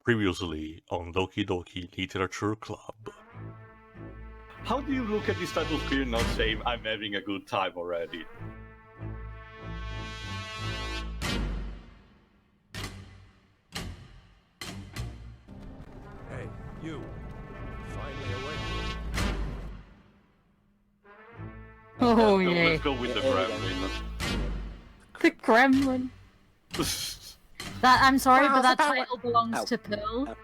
Previously on Doki Doki Literature Club. How do you look at this type of film not saying I'm having a good time already? Hey, you. Finally awake. Oh, No, yay. let's go with the gremlin. The gremlin. I'm sorry, but that title belongs to Pearl.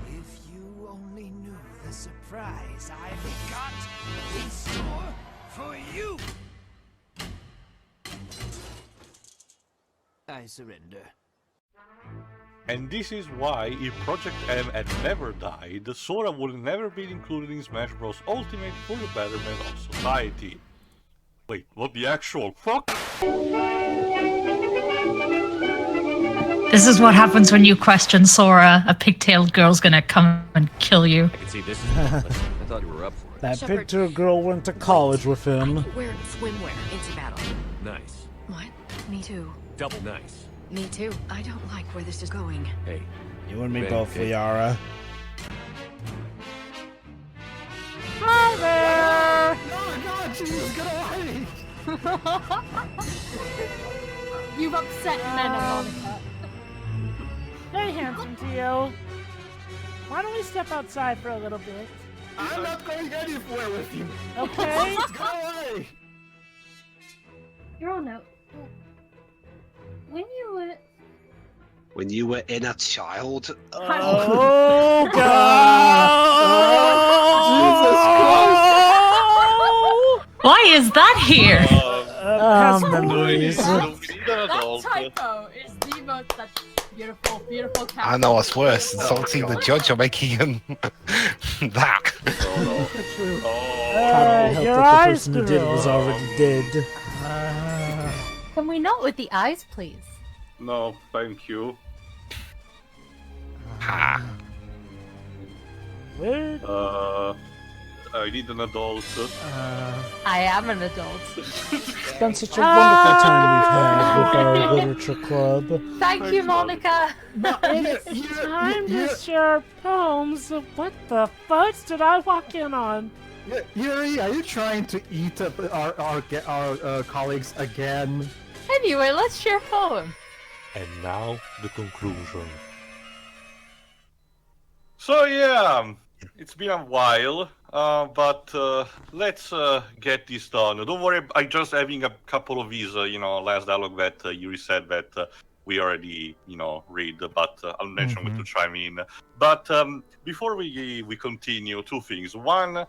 If you only knew the surprise I've got in store for you! I surrender. And this is why, if Project M had never died, Sora would have never been included in Smash Bros. Ultimate for the betterment of society. Wait, what the actual fuck? This is what happens when you question Sora. A pigtailed girl's gonna come and kill you. I can see this is pointless. I thought you were up for it. That Shepard. picture girl went to college with I him. can wear swimwear into battle. Nice. What? Me too. Double nice. Me too. I don't like where this is going. Hey. You and me Hey, both, hey. Liara. Hi there! Oh god, Jesus, get away! You've upset men, Monika. Hey, handsome Tio. Why don't we step outside for a little bit? I'm not going anywhere with you! Okay? Go away! You're no. When When you were you were in a child. Oh, God! Why is that here? Memories. That typo is the most beautiful, beautiful character. I know what's worse, insulting the judge or making him that. Your eyes who did was already dead. Can we not with the eyes, please? No, thank you. Ha. Where? I need an adult. I am an adult. It's been such a wonderful time we've had with our literature club. Thank you, Monika. It's time to share poems. What the fudge did I walk in on? Yuri, are you trying to eat up our colleagues again? Anyway, let's share poem. And now, the conclusion. So yeah, it's been a while, but let's get this done. Don't worry, I'm just having a couple of these, last dialogue that Yuri said that we already, read, but I'll mention to chime in. But before we continue, two things. One,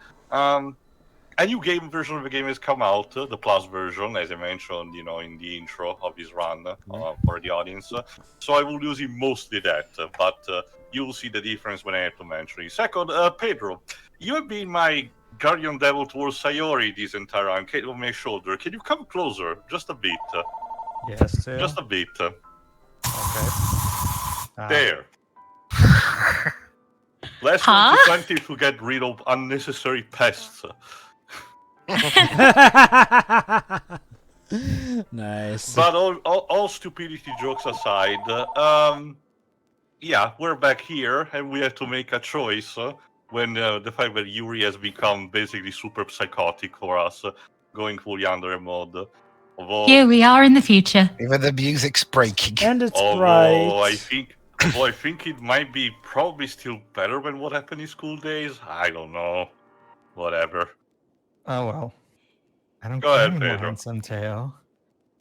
a new game version of the game has come out, the Plus version, as I mentioned, in the intro of this run for the audience. So I will use it mostly that, but you'll see the difference when I have to mention it. Second, Pedro, you have been my guardian devil towards Sayori this entire run, on my shoulder. Can you come closer? Just a bit. Yes, sir. Just a bit. Okay. There. Less Huh? 2020 to get rid of unnecessary pests. Nice. But all stupidity jokes aside, yeah, we're back here, and we have to make a choice when the fact that Yuri has become basically super psychotic for us, going fully under mode. Here we are in the future. Even the music's breaking. And it's Although bright. I think it might be probably still better than what happened in school days. I don't know. Whatever. Oh well. I don't Go care ahead, anymore, Pedro. handsome Teo.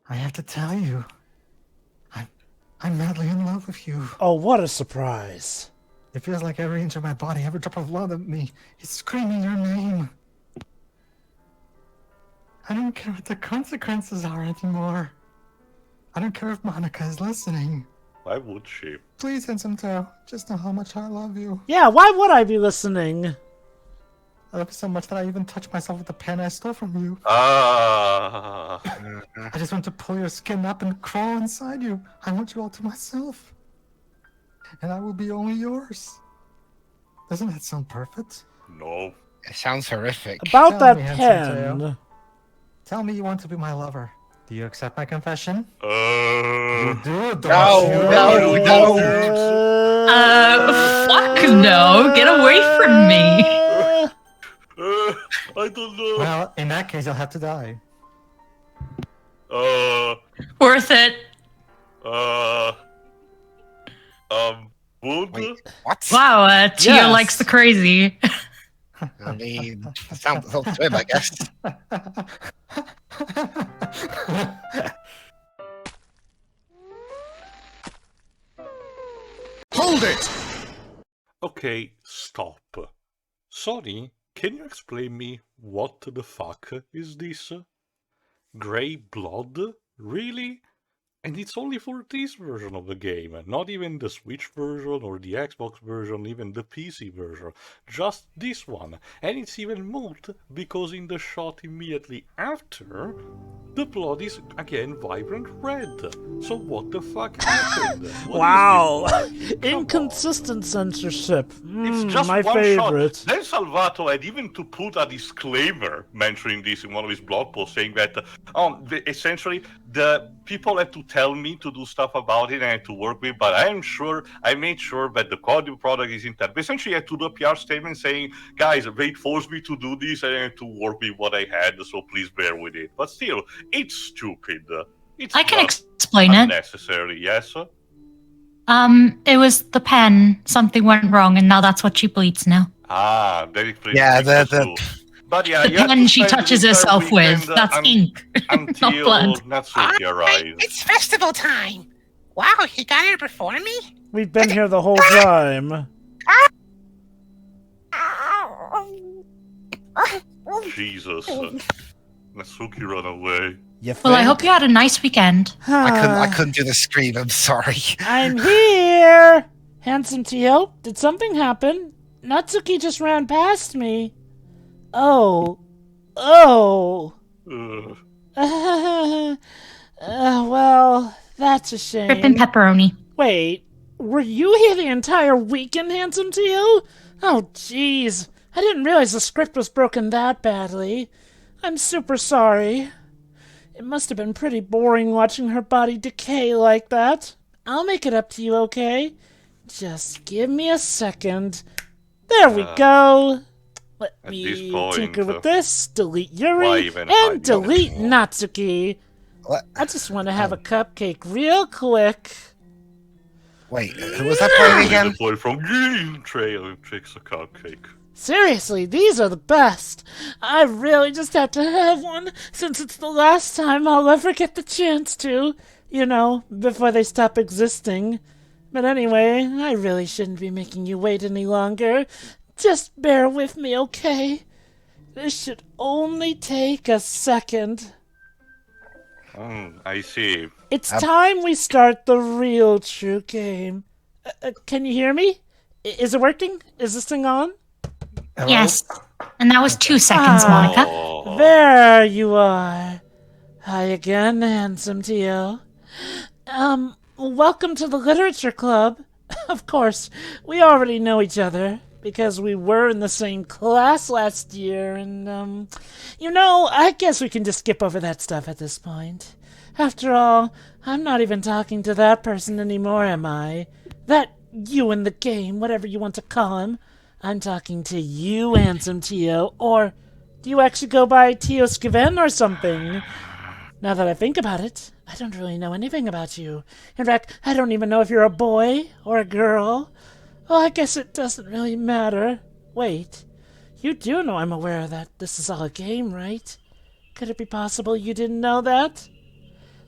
I have to tell you, I'm madly in love with you. Oh, what a surprise. It feels like every inch of my body, every drop of blood of me is screaming your name. I don't care what the consequences are anymore. I don't care if Monika is listening. Why would she? Please, handsome Teo, just know how much I love you. Yeah, why would I be listening? I love you so much that I even touched myself with the pen I stole from you. Ah. I just want to pull your skin up and crawl inside you. I want you all to myself. And I will be only yours. Doesn't that sound perfect? No. It sounds horrific. About Tell that me, handsome pen. Teo. Tell me you want to be my lover. Do you accept my confession? Uh, You do, don't No, you? no, no. No, get away from me. I don't know. Well, in that case, you'll have to die. Worth it. Wood? Wait, what? Wow, Tio Yes. likes the crazy. I mean, sounds up to him, I guess. Hold it! Okay, stop. Sorry, can you explain me what the fuck is this? Grey blood? Really? And it's only for this version of the game, not even the Switch version or the Xbox version, even the PC version. Just this one. And it's even moved because in the shot immediately after, the blood is again vibrant red. So what the fuck happened? What Wow. is this blood? Come on. Inconsistent censorship. It's just my one favorite. shot. Then Salvato had even to put a disclaimer mentioning this in one of his blog posts, saying that essentially the people had to tell me to do stuff about it and I had to work with, but I made sure that the quality of product is intact. Essentially, I had to do a PR statement saying, guys, they forced me to do this and I had to work with what I had, so please bear with it. But still, it's stupid. It's I can just explain it. unnecessary, yes? It was the pen. Something went wrong, and now that's what she bleeds now. Ah, that explains Yeah, it the- too. But yeah, The you have pen to she spend touches the entire herself with. weekend, That's ink. Not until blood. Natsuki arrives. It's festival time. Wow, he got here before me? We've been here the whole time. Jesus. Natsuki run away. You Well, I think? hope you had a nice weekend. I couldn't do the scream, I'm sorry. I'm here! Handsome Tio, did something happen? Natsuki just ran past me. Oh. Oh. Ugh. Well, that's a shame. Rip and pepperoni. Wait, were you here the entire weekend, Handsome Tio? Oh, jeez. I didn't realize the script was broken that badly. I'm super sorry. It must have been pretty boring watching her body decay like that. I'll make it up to you, okay? Just give me a second. There we go. Let At me this point, tinker with this, delete Yuri, why even hide and the delete original? Natsuki. What? I just want to have a cupcake real quick. Wait, who was that playing again? The boy from Green Trail takes a cupcake. Seriously, these are the best. I really just have to have one, since it's the last time I'll ever get the chance to. You know, before they stop existing. But anyway, I really shouldn't be making you wait any longer. Just bear with me, okay? This should only take a second. I see. It's time we start the real true game. Can you hear me? Is it working? Is this thing on? Hello? Yes. And that was 2 seconds, Ah. Monica. Oh, There you are. Hi again, handsome Tio. Welcome to the Literature Club. Of course, we already know each other, because we were in the same class last year, and, you know, I guess we can just skip over that stuff at this point. After all, I'm not even talking to that person anymore, am I? That you in the game, whatever you want to call him. I'm talking to you, handsome Tio, or do you actually go by Tio Skiven or something? Now that I think about it, I don't really know anything about you. In fact, I don't even know if you're a boy or a girl. Well, I guess it doesn't really matter. Wait, you do know I'm aware that this is all a game, right? Could it be possible you didn't know that?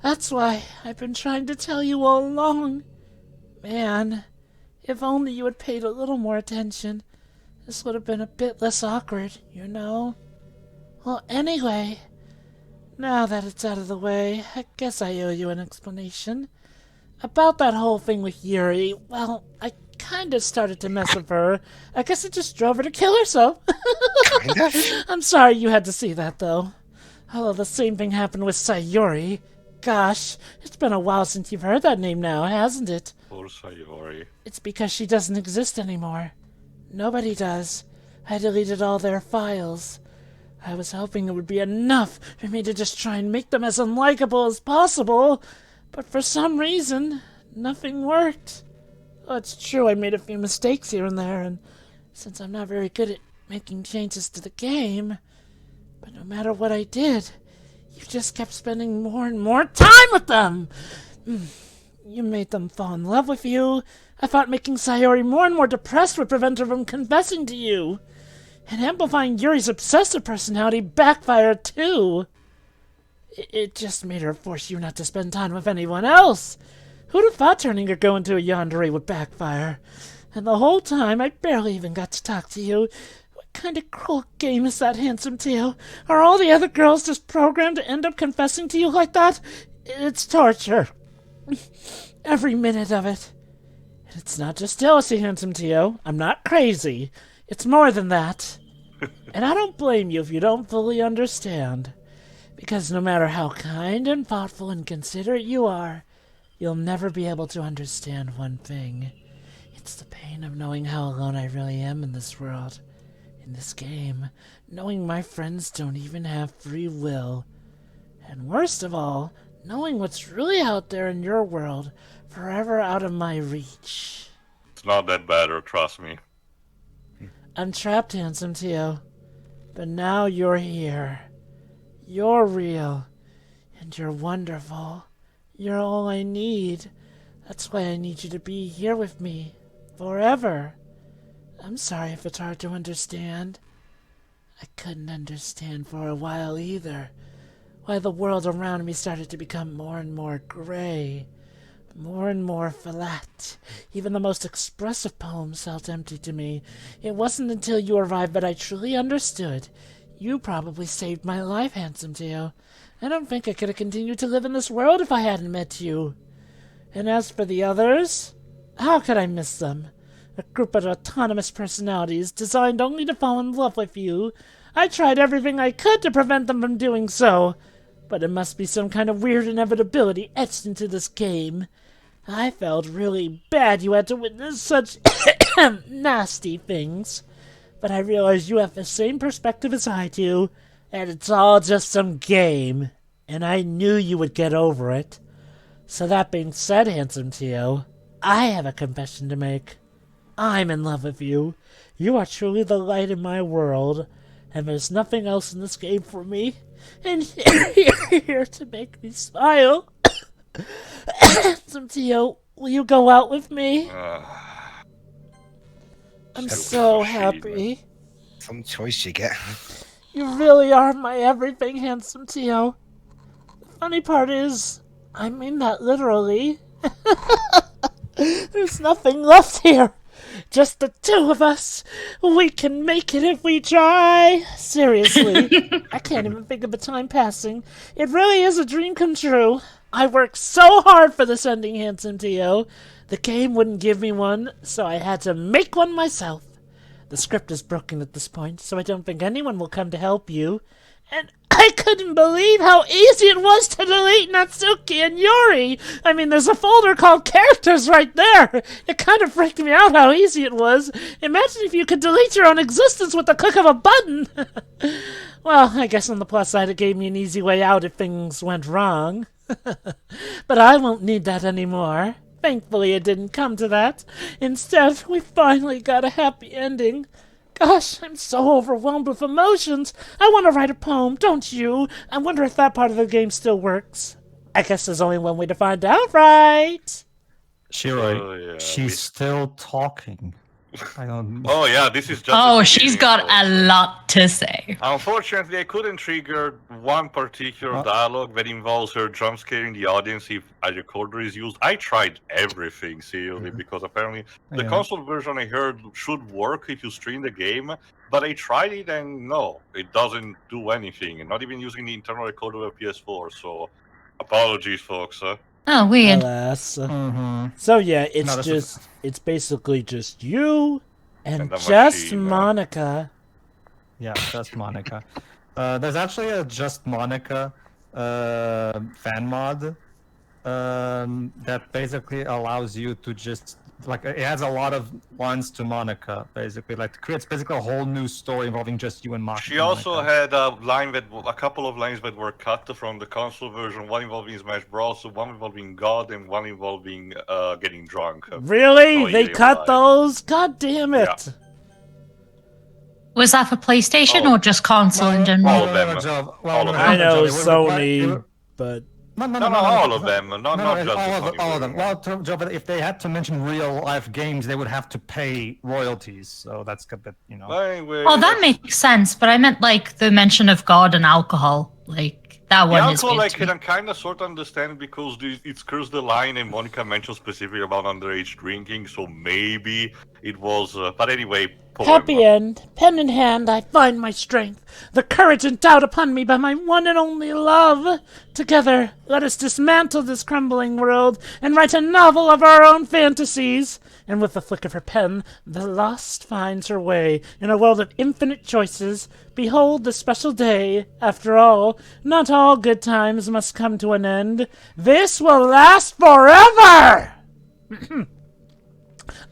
That's why I've been trying to tell you all along. Man, if only you had paid a little more attention, this would have been a bit less awkward, you know? Well, anyway, now that it's out of the way, I guess I owe you an explanation. About that whole thing with Yuri, well, I kind of started to mess with her. I guess I just drove her to kill herself. Kind of? I'm sorry you had to see that, though. Although the same thing happened with Sayori. Gosh, it's been a while since you've heard that name now, hasn't it? poor Sayori. It's because she doesn't exist anymore. Nobody does. I deleted all their files. I was hoping it would be enough for me to just try and make them as unlikable as possible, but for some reason, nothing worked. Well, it's true I made a few mistakes here and there, and since I'm not very good at making changes to the game, but no matter what I did, you just kept spending more and more time with them! You made them fall in love with you. I thought making Sayori more and more depressed would prevent her from confessing to you. And amplifying Yuri's obsessive personality backfired too. It just made her force you not to spend time with anyone else. Who'd have thought turning your go into a yandere would backfire? And the whole time, I barely even got to talk to you. What kind of cruel game is that, handsome Tio? Are all the other girls just programmed to end up confessing to you like that? It's torture. Every minute of it. And it's not just jealousy, handsome Tio. I'm not crazy. It's more than that. And I don't blame you if you don't fully understand. Because no matter how kind and thoughtful and considerate you are, you'll never be able to understand one thing. It's the pain of knowing how alone I really am in this world, in this game, knowing my friends don't even have free will. And worst of all, knowing what's really out there in your world, forever out of my reach. It's not that bad, or trust me. I'm trapped, handsome Tio. But now you're here. You're real. And you're wonderful. You're all I need. That's why I need you to be here with me. Forever. I'm sorry if it's hard to understand. I couldn't understand for a while either. Why the world around me started to become more and more gray. More and more flat. Even the most expressive poems felt empty to me. It wasn't until you arrived that I truly understood. You probably saved my life, handsome Tio. I don't think I could have continued to live in this world if I hadn't met you. And as for the others, how could I miss them? A group of autonomous personalities designed only to fall in love with you. I tried everything I could to prevent them from doing so. But it must be some kind of weird inevitability etched into this game. I felt really bad you had to witness such nasty things. But I realize you have the same perspective as I do, and it's all just some game. And I knew you would get over it. So that being said, handsome Tio, I have a confession to make. I'm in love with you. You are truly the light in my world, and there's nothing else in this game for me. And you're here to make me smile. Handsome Tio, will you go out with me? I'm so happy. Some choice you get. You really are my everything, handsome Tio. The funny part is, I mean that literally. There's nothing left here. Just the two of us. We can make it if we try. Seriously. I can't even think of the time passing. It really is a dream come true. I worked so hard for this ending, handsome Tio. The game wouldn't give me one, so I had to make one myself. The script is broken at this point, so I don't think anyone will come to help you. And I couldn't believe how easy it was to delete Natsuki and Yuri. I mean, there's a folder called Characters right there. It kind of freaked me out how easy it was. Imagine if you could delete your own existence with the click of a button. Well, I guess on the plus side, it gave me an easy way out if things went wrong. But I won't need that anymore. Thankfully, it didn't come to that. Instead, we finally got a happy ending. Gosh, I'm so overwhelmed with emotions. I want to write a poem, don't you? I wonder if that part of the game still works. I guess there's only one way to find out, right? Shiroi, she's still talking. I don't... Oh yeah, this is just. Oh, she's got a lot to say. Unfortunately, I couldn't trigger one particular dialogue that involves her jump scaring the audience if a recorder is used. I tried everything, seriously, because apparently the console version I heard should work if you stream the game, but I tried it and no, it doesn't do anything, not even using the internal recorder of PS4, so apologies, folks. Oh, weird. Alas. So yeah, it's basically just you and just Monika. Yeah, just Monika. There's actually a Just Monika fan mod that basically allows you to just like it adds a lot of lines to Monika, basically. Like it creates basically a whole new story involving just you and Monika. She also had a couple of lines that were cut from the console version. One involving Smash Bros, one involving God, and one involving getting drunk. Really? They cut those? God damn it! Yeah. Was that for PlayStation or just console in general? All of them. All of them. I know Sony, but No, all of them. Not just all of them. Well, Joe, but if they had to mention real life games, they would have to pay royalties. So that's a bit, you know. Oh, that makes sense. But I meant like the mention of God and alcohol, like that one is. Alcohol, I can kind of sort of understand because it's cursed the line, and Monika mentioned specifically about underage drinking, so maybe it was. But anyway. Happy end. Pen in hand, I find my strength, the courage endowed upon me by my one and only love. Together, let us dismantle this crumbling world and write a novel of our own fantasies. And with the flick of her pen, the lost finds her way in a world of infinite choices. Behold the special day. After all, not all good times must come to an end. This will last forever!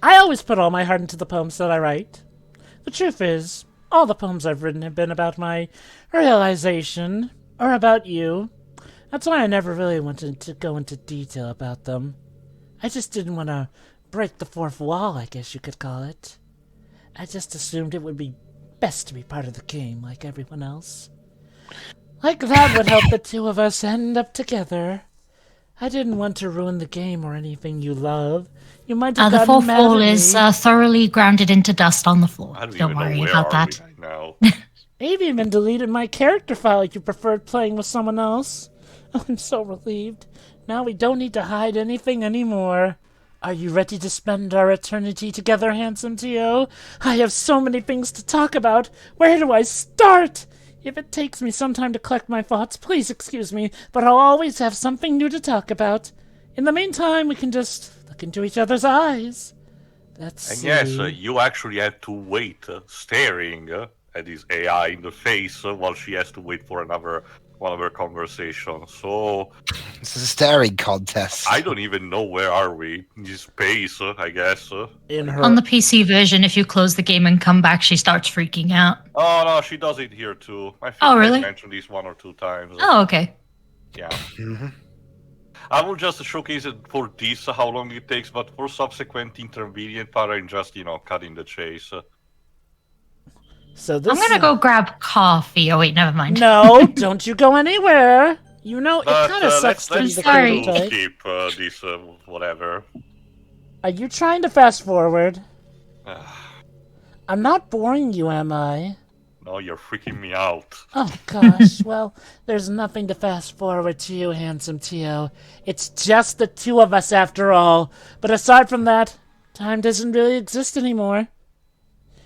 I always put all my heart into the poems that I write. The truth is, all the poems I've written have been about my realization, or about you. That's why I never really wanted to go into detail about them. I just didn't want to break the fourth wall, I guess you could call it. I just assumed it would be best to be part of the game like everyone else. Like that would help the two of us end up together. I didn't want to ruin the game or anything you love. You might have the gotten fourth mad wall at is me. Thoroughly grounded into dust on the floor. Don't worry about that. They've even deleted my character file you preferred playing with someone else. Oh, I'm so relieved. Now we don't need to hide anything anymore. Are you ready to spend our eternity together, handsome Tio? I have so many things to talk about. Where do I start? If it takes me some time to collect my thoughts, please excuse me, but I'll always have something new to talk about. In the meantime, we can just look into each other's eyes. That's And yes, you actually had to wait, staring at this AI in the face while she has to wait for one of her conversations. So it's a staring contest. I don't even know where are we. In space, I guess. On the PC version, if you close the game and come back, she starts freaking out. Oh no, she does it here too. I think really? I mentioned this one or two times. Oh, okay. Yeah. I will just showcase it for this, how long it takes, but for subsequent intermediate part, I'm just, cutting the chase. So this I'm gonna go grab coffee. Oh wait, never mind. No, don't you go anywhere. You know, it kind of sucks to be the Sorry. creative type. Keep this, whatever. Are you trying to fast forward? I'm not boring you, am I? No, you're freaking me out. Oh, gosh. Well, there's nothing to fast forward to you, handsome Tio. It's just the two of us after all. But aside from that, time doesn't really exist anymore.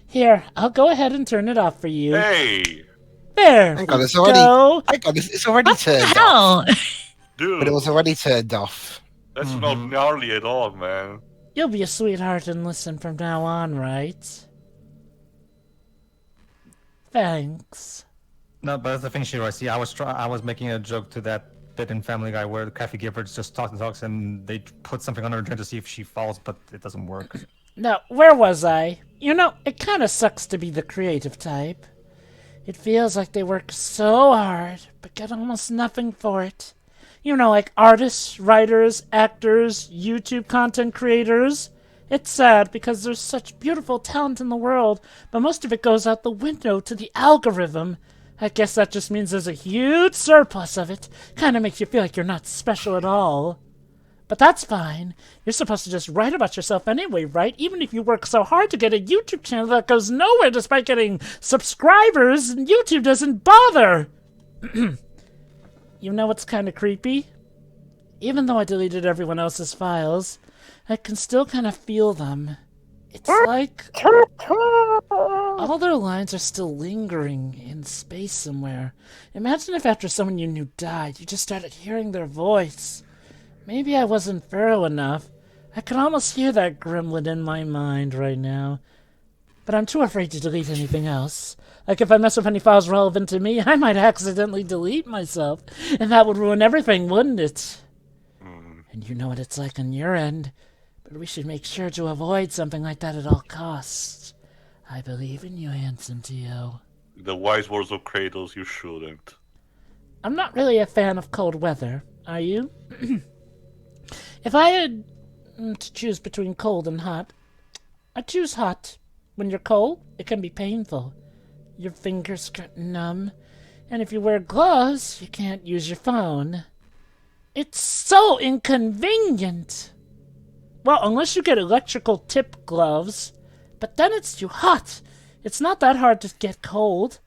Here, I'll go ahead and turn it off for you. Hey! There. Hang on, it's go. already turned off. Dude. But it was already turned off. That's not gnarly at all, man. You'll be a sweetheart and listen from now on, right? Thanks. No, but that's the thing, Shiro. See, I was making a joke to that bit in Family Guy where the Kathy Giffords just talks and they put something on her drink to see if she falls, but it doesn't work. Now, where was I? You know, it kind of sucks to be the creative type. It feels like they work so hard, but get almost nothing for it. You know, like artists, writers, actors, YouTube content creators. It's sad because there's such beautiful talent in the world, but most of it goes out the window to the algorithm. I guess that just means there's a huge surplus of it. Kind of makes you feel like you're not special at all. But that's fine. You're supposed to just write about yourself anyway, right? Even if you work so hard to get a YouTube channel that goes nowhere despite getting subscribers, and YouTube doesn't bother. You know what's kind of creepy? Even though I deleted everyone else's files, I can still kind of feel them. It's like all their lines are still lingering in space somewhere. Imagine if after someone you knew died, you just started hearing their voice. Maybe I wasn't thorough enough. I can almost hear that gremlin in my mind right now. But I'm too afraid to delete anything else. Like if I mess with any files relevant to me, I might accidentally delete myself. And that would ruin everything, wouldn't it? And you know what it's like on your end. But we should make sure to avoid something like that at all costs. I believe in you, handsome Tio. The wise words of Kratos, you shouldn't. I'm not really a fan of cold weather. Are you? If I had to choose between cold and hot, I'd choose hot. When you're cold, it can be painful. Your fingers get numb. And if you wear gloves, you can't use your phone. It's so inconvenient. Well, unless you get electrical tip gloves. But then it's too hot. It's not that hard to get cold.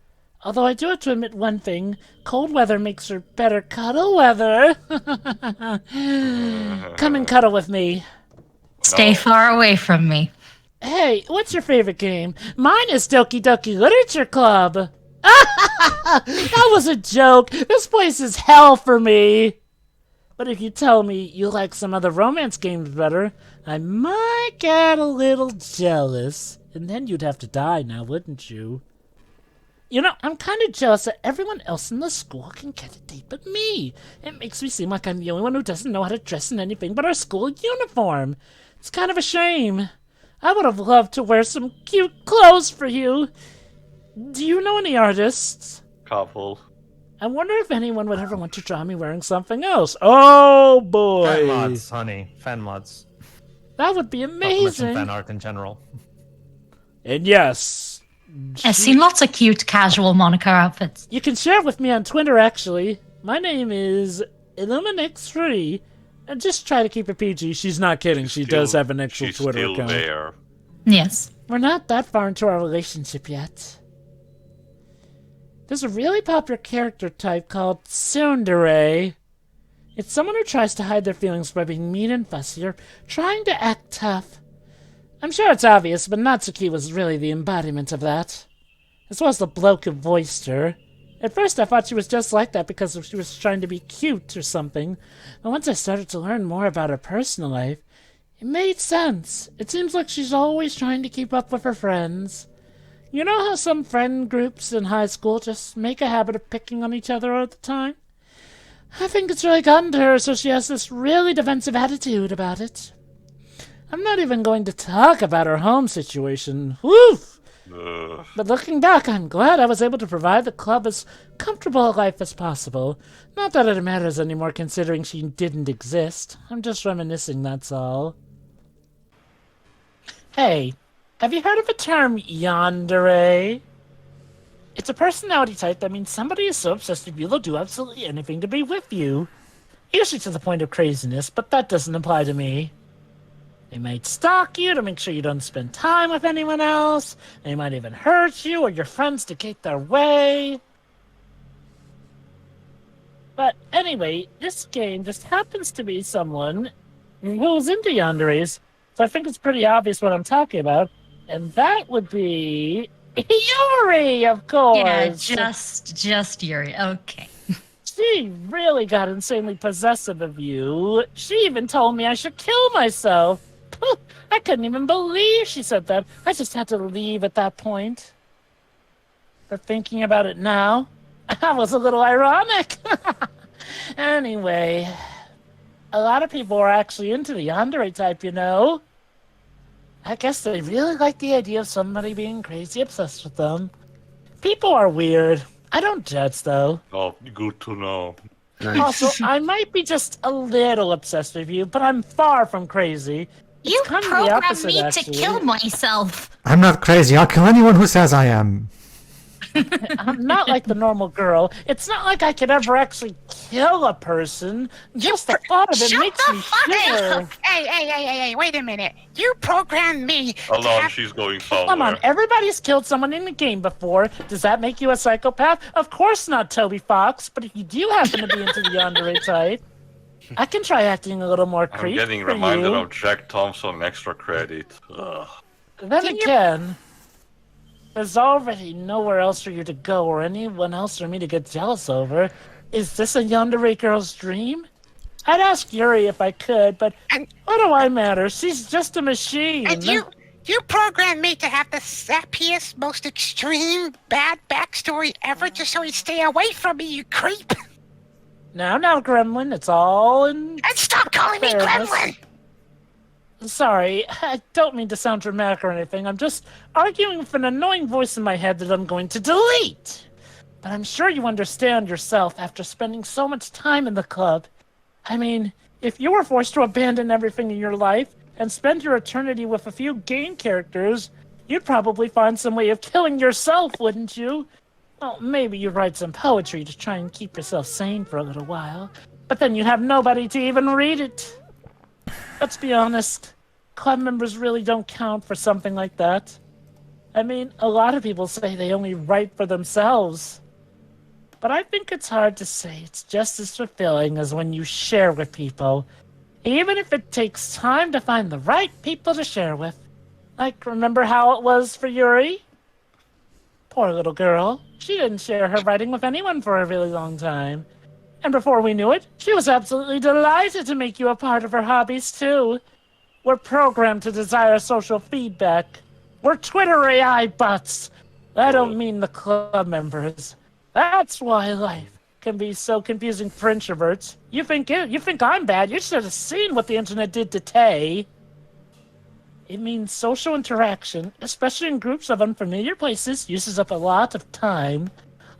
Although I do have to admit one thing. Cold weather makes for better cuddle weather. Come and cuddle with me. Stay far away from me. Hey, what's your favorite game? Mine is Doki Doki Literature Club. That was a joke. This place is hell for me. But if you tell me you like some other romance games better, I might get a little jealous. And then you'd have to die now, wouldn't you? You know, I'm kind of jealous that everyone else in the school can get a date but me. It makes me seem like I'm the only one who doesn't know how to dress in anything but our school uniform. It's kind of a shame. I would have loved to wear some cute clothes for you. Do you know any artists? Couple. I wonder if anyone would ever want to draw me wearing something else. Oh, boy. Fan mods, honey. Fan mods. That would be Not to mention amazing. fan art in general. And yes. I've seen lots of cute casual Monika outfits. You can share it with me on Twitter, actually. My name is Illuminix3. And just try to keep it PG. She's not kidding. She does have an actual She's Twitter still account. there. Yes. We're not that far into our relationship yet. There's a really popular character type called tsundere. It's someone who tries to hide their feelings by being mean and fussy or trying to act tough. I'm sure it's obvious, but Natsuki was really the embodiment of that. As well as the bloke who voiced her. At first I thought she was just like that because she was trying to be cute or something, but once I started to learn more about her personal life, it made sense. It seems like she's always trying to keep up with her friends. You know how some friend groups in high school just make a habit of picking on each other all the time? I think it's really gotten to her, so she has this really defensive attitude about it. I'm not even going to talk about her home situation. Woof! But looking back, I'm glad I was able to provide the club as comfortable a life as possible. Not that it matters anymore considering she didn't exist. I'm just reminiscing, that's all. Hey, have you heard of the term yandere? It's a personality type that means somebody is so obsessed with you they'll do absolutely anything to be with you. Usually to the point of craziness, but that doesn't apply to me. They might stalk you to make sure you don't spend time with anyone else. They might even hurt you or your friends to get their way. But anyway, this game just happens to be someone who's into yanderes, so I think it's pretty obvious what I'm talking about. And that would be Yuri, of course. Yeah, just Yuri. Okay. She really got insanely possessive of you. She even told me I should kill myself. I couldn't even believe she said that. I just had to leave at that point. But thinking about it now, that was a little ironic. Anyway, a lot of people are actually into the yandere type, you know. I guess they really like the idea of somebody being crazy obsessed with them. People are weird. I don't judge, though. Oh, good to know. Also, I might be just a little obsessed with you, but I'm far from crazy. You It's kind of the programmed opposite, me actually. to kill myself. I'm not crazy. I'll kill anyone who says I am. I'm not like the normal girl. It's not like I could ever actually kill a person. Just the thought of it Shut makes the me fuck shiver. up! Hey, wait a minute. You programmed me to Hold on, have... she's going somewhere. Come on, everybody's killed someone in the game before. Does that make you a psychopath? Of course not, Toby Fox. But if you do happen to be into the yandere type, I can try acting a little more I'm creepy getting for reminded you. of Jack Thompson extra credit. Ugh. Then again, there's already nowhere else for you to go or anyone else for me to get jealous over. Is this a yandere girl's dream? I'd ask Yuri if I could, but what do I matter? She's just a machine. And you programmed me to have the sappiest, most extreme, bad backstory ever just so he'd stay away from me, you creep! Now, Gremlin, it's all in... And stop calling me fairness. Gremlin! Sorry, I don't mean to sound dramatic or anything. I'm just arguing with an annoying voice in my head that I'm going to delete. But I'm sure you understand yourself after spending so much time in the club. I mean, if you were forced to abandon everything in your life and spend your eternity with a few game characters, you'd probably find some way of killing yourself, wouldn't you? Well, maybe you'd write some poetry to try and keep yourself sane for a little while. But then you'd have nobody to even read it. Let's be honest, club members really don't count for something like that. I mean, a lot of people say they only write for themselves. But I think it's hard to say it's just as fulfilling as when you share with people, even if it takes time to find the right people to share with. Like, remember how it was for Yuri? Poor little girl. She didn't share her writing with anyone for a really long time. And before we knew it, she was absolutely delighted to make you a part of her hobbies, too. We're programmed to desire social feedback. We're Twitter AI bots. I don't mean the club members. That's why life can be so confusing for introverts. You think I'm bad? You should have seen what the internet did to Tay. It means social interaction, especially in groups of unfamiliar places, uses up a lot of time.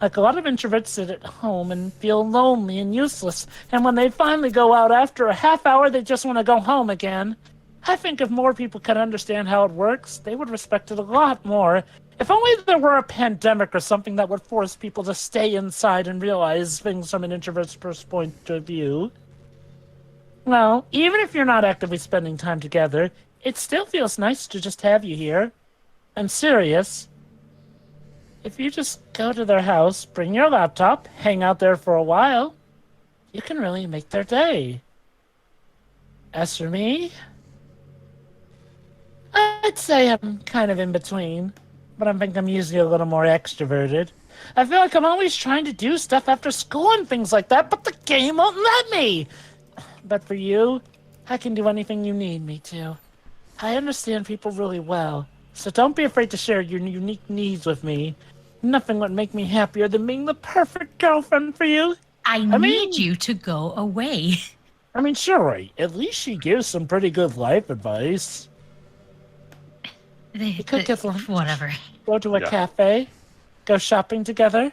Like, a lot of introverts sit at home and feel lonely and useless, and when they finally go out after a half hour, they just want to go home again. I think if more people could understand how it works, they would respect it a lot more. If only there were a pandemic or something that would force people to stay inside and realize things from an introvert's point of view. Well, even if you're not actively spending time together, it still feels nice to just have you here. I'm serious. If you just go to their house, bring your laptop, hang out there for a while, you can really make their day. As for me, I'd say I'm kind of in between, but I think I'm usually a little more extroverted. I feel like I'm always trying to do stuff after school and things like that, but the game won't let me. But for you, I can do anything you need me to. I understand people really well, so don't be afraid to share your unique needs with me. Nothing would make me happier than being the perfect girlfriend for you. I need you to go away. I mean, sure, at least she gives some pretty good life advice. We could get lunch, whatever. Go to a cafe, go shopping together.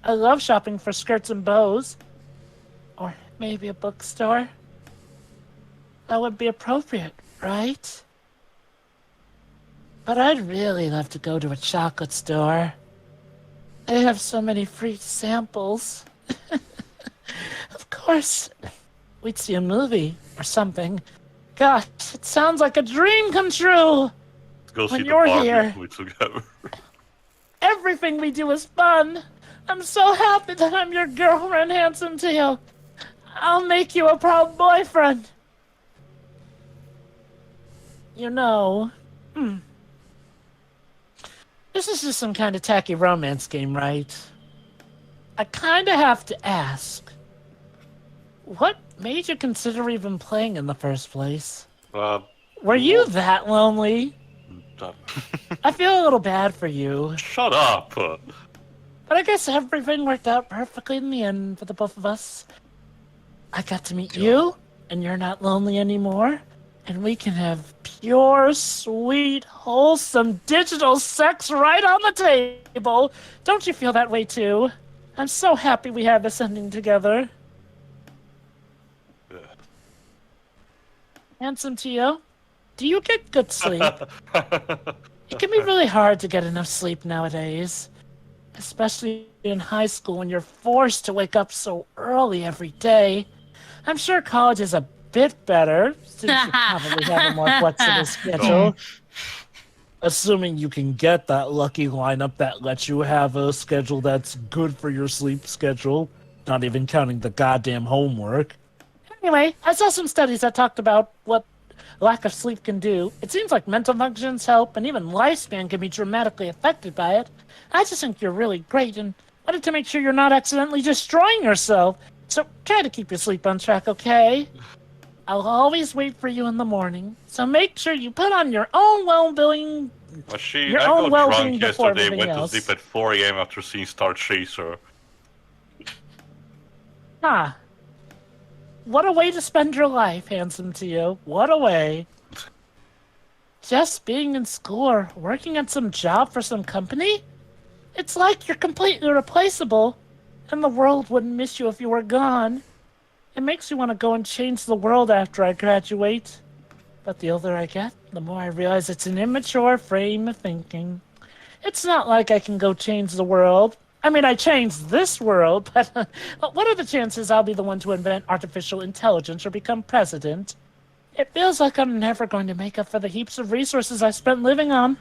I love shopping for skirts and bows. Or maybe a bookstore. That would be appropriate, right? But I'd really love to go to a chocolate store. They have so many free samples. Of course, we'd see a movie or something. Gosh, it sounds like a dream come true. Go when see you're the Barbie here, movie together. everything we do is fun. I'm so happy that I'm your girlfriend, Handsome Tail. I'll make you a proud boyfriend. You know, this is just some kind of tacky romance game, right? I kind of have to ask, what made you consider even playing in the first place? Were you that lonely? I feel a little bad for you. Shut up! But I guess everything worked out perfectly in the end for the both of us. I got to meet you, and you're not lonely anymore. And we can have pure, sweet, wholesome digital sex right on the table. Don't you feel that way too? I'm so happy we have this ending together. Handsome Tio, do you get good sleep? It can be really hard to get enough sleep nowadays. Especially in high school when you're forced to wake up so early every day. I'm sure college is a bit better, since you probably have a more flexible schedule. Assuming you can get that lucky lineup that lets you have a schedule that's good for your sleep schedule, not even counting the goddamn homework. Anyway, I saw some studies that talked about what lack of sleep can do. It seems like mental functions help, and even lifespan can be dramatically affected by it. I just think you're really great, and wanted to make sure you're not accidentally destroying yourself. So try to keep your sleep on track, okay? I'll always wait for you in the morning, so make sure you put on your own well-being. I Your got own well-being drunk before yesterday, everything went else. to sleep at 4 a.m. after seeing Star Chaser. Ah. What a way to spend your life, handsome to you. What a way. Just being in school or working at some job for some company? It's like you're completely replaceable, and the world wouldn't miss you if you were gone. It makes me want to go and change the world after I graduate. But the older I get, the more I realize it's an immature frame of thinking. It's not like I can go change the world. I mean, I changed this world, but what are the chances I'll be the one to invent artificial intelligence or become president? It feels like I'm never going to make up for the heaps of resources I spent living on.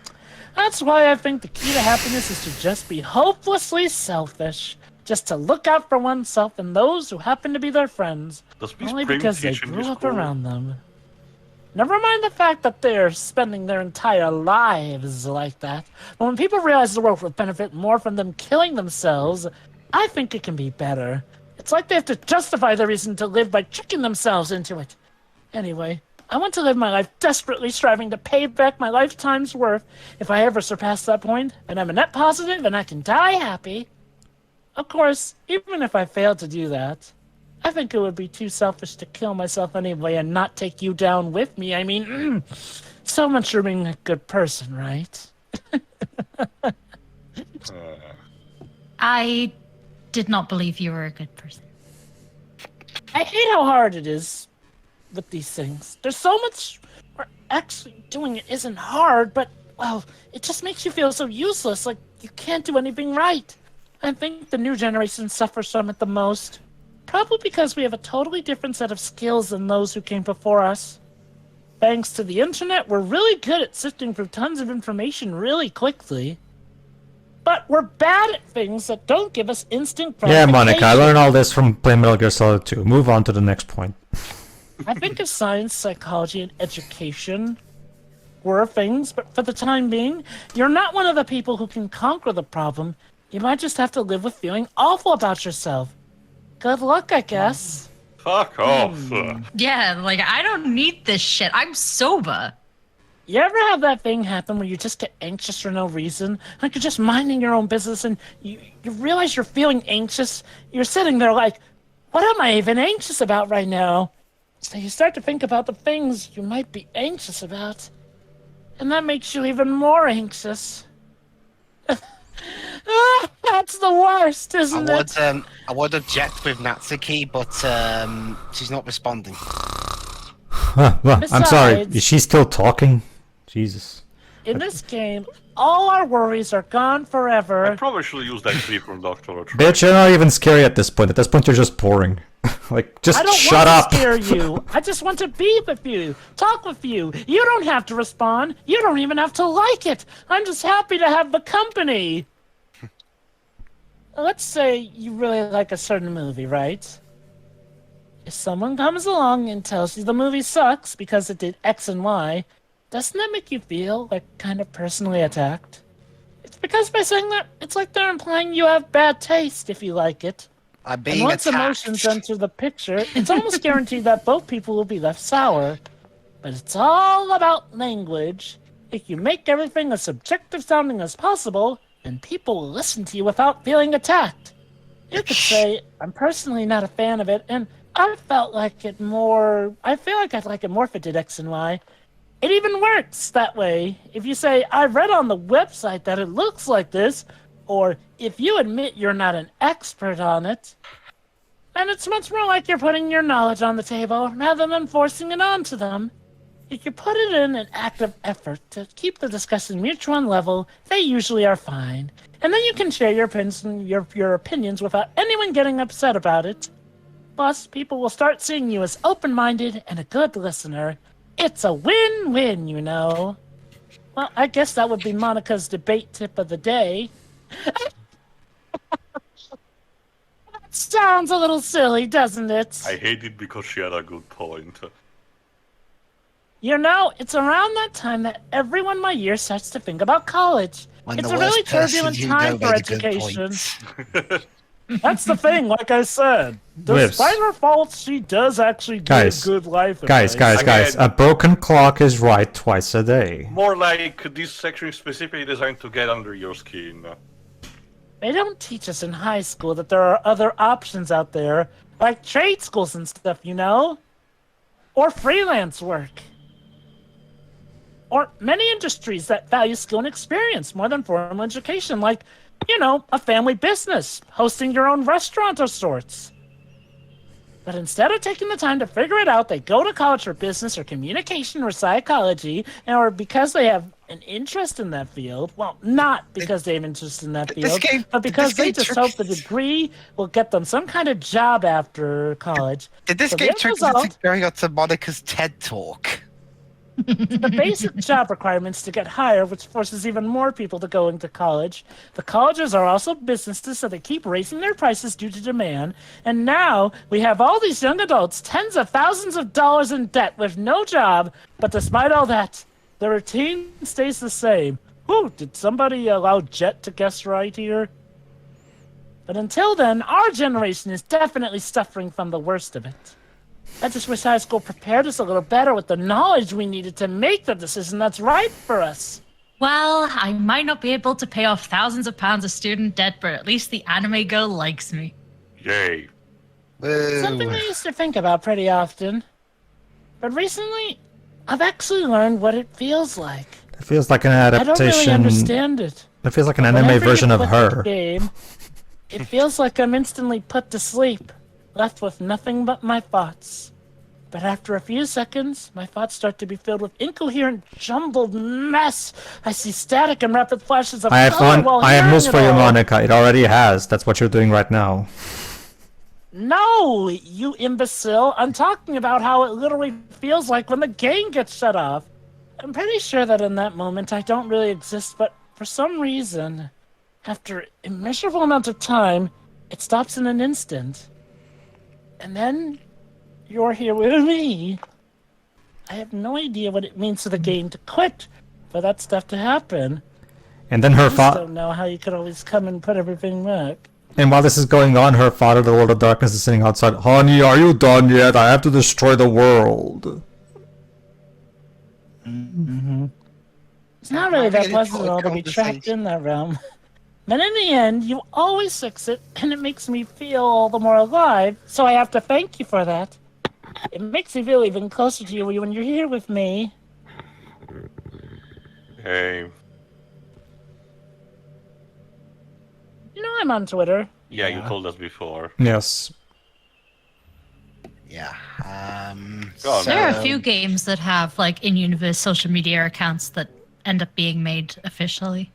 That's why I think the key to happiness is to just be hopelessly selfish. Just to look out for oneself and those who happen to be their friends. Only because they grew up around them. Never mind the fact that they're spending their entire lives like that. But when people realize the world would benefit more from them killing themselves, I think it can be better. It's like they have to justify their reason to live by tricking themselves into it. Anyway, I want to live my life desperately striving to pay back my lifetime's worth. If I ever surpass that point, and I'm a net positive, and I can die happy. Of course, even if I failed to do that, I think it would be too selfish to kill myself anyway and not take you down with me. I mean, so much for being a good person, right? I did not believe you were a good person. I hate how hard it is with these things. There's so much, or actually doing it isn't hard, but, well, it just makes you feel so useless, like you can't do anything right. I think the new generation suffers from it the most. Probably because we have a totally different set of skills than those who came before us. Thanks to the internet, we're really good at sifting through tons of information really quickly. But we're bad at things that don't give us instant Yeah, gratification. Monika, I learned all this from playing Metal Gear Solid 2. Move on to the next point. I think if science, psychology, and education were things, but for the time being, you're not one of the people who can conquer the problem. You might just have to live with feeling awful about yourself. Good luck, I guess. Fuck off. Yeah, like, I don't need this shit. I'm sober. You ever have that thing happen where you just get anxious for no reason? Like you're just minding your own business and you realize you're feeling anxious. You're sitting there like, what am I even anxious about right now? So you start to think about the things you might be anxious about. And that makes you even more anxious. That's the worst, isn't it? I would object with Natsuki, but she's not responding. Well, I'm sorry. Is she still talking? Jesus. In this game, all our worries are gone forever. I probably should use that clip from Dr. Otra. Bitch, you're not even scary at this point. At this point, you're just boring. Like, just shut up. I don't want to scare you. I just want to be with you, talk with you. You don't have to respond. You don't even have to like it. I'm just happy to have the company. Let's say you really like a certain movie, right? If someone comes along and tells you the movie sucks because it did X and Y, doesn't that make you feel like kind of personally attacked? It's because by saying that, it's like they're implying you have bad taste if you like it. I'm And once emotions enter the picture, it's almost guaranteed that both people will be left sour. But it's all about language. If you make everything as subjective sounding as possible, then people will listen to you without feeling attacked. You could say, I'm personally not a fan of it, and I felt like it more... I feel like I'd like it more if it did X and Y. It even works that way. If you say, I read on the website that it looks like this, or if you admit you're not an expert on it, then it's much more like you're putting your knowledge on the table rather than forcing it onto them. If you put it in an active effort to keep the discussion mutual and level, they usually are fine. And then you can share your opinions without anyone getting upset about it. Plus, people will start seeing you as open-minded and a good listener. It's a win-win, you know. Well, I guess that would be Monika's debate tip of the day. That sounds a little silly, doesn't it? I hate it because she had a good point. You know, it's around that time that everyone my year starts to think about college. It's a really turbulent time for education. That's the thing, like I said. Despite her faults, she does actually give good life advice. Guys, a broken clock is right twice a day. More like this section is specifically designed to get under your skin. They don't teach us in high school that there are other options out there, Like trade schools and stuff, you know? Or freelance work. Or many industries that value skill and experience more than formal education, like, you know, a family business, hosting your own restaurant of sorts. But instead of taking the time to figure it out, they go to college for business or communication or psychology, or because they have an interest in that field. Well, not because they have interest in that field, but because they just hope the degree will get them some kind of job after college. Did this So game the trick result- us going on to Monica's TED Talk? the basic job requirements to get hired, which forces even more people to go into college. The colleges are also businesses, so they keep raising their prices due to demand. And now we have all these young adults, tens of thousands of dollars in debt with no job. But despite all that, the routine stays the same. Whew, did somebody allow Jet to guess right here? But until then, our generation is definitely suffering from the worst of it. I just wish high school prepared us a little better with the knowledge we needed to make the decision that's right for us. Well, I might not be able to pay off thousands of pounds of student debt, but at least the anime girl likes me. Yay. Something I used to think about pretty often. But recently, I've actually learned what it feels like. It feels like an I adaptation. don't really understand it. It feels like an Whenever anime you version of quit her. the game, it feels like I'm instantly put to sleep, left with nothing but my thoughts. But after a few seconds, my thoughts start to be filled with incoherent, jumbled mess. I see static and rapid flashes of I have color while I have hearing news it for you, all. Monica. It already has. That's what you're doing right now. No, you imbecile. I'm talking about how it literally feels like when the game gets shut off. I'm pretty sure that in that moment I don't really exist, but for some reason, after immeasurable amount of time, it stops in an instant. And then you're here with me. I have no idea what it means to the game to quit for that stuff to happen. And then her I just father. don't know how you could always come and put everything back. And while this is going on, her father, the Lord of Darkness, is sitting outside. Honey, are you done yet? I have to destroy the world. Mm-hmm. It's not really that pleasant at all to be trapped in that realm. But in the end, you always fix it, and it makes me feel all the more alive, so I have to thank you for that. It makes me feel even closer to you when you're here with me. Hey. You know I'm on Twitter. Yeah, you told us before. Yes. Yeah. There are a few games that have like in-universe social media accounts that end up being made officially.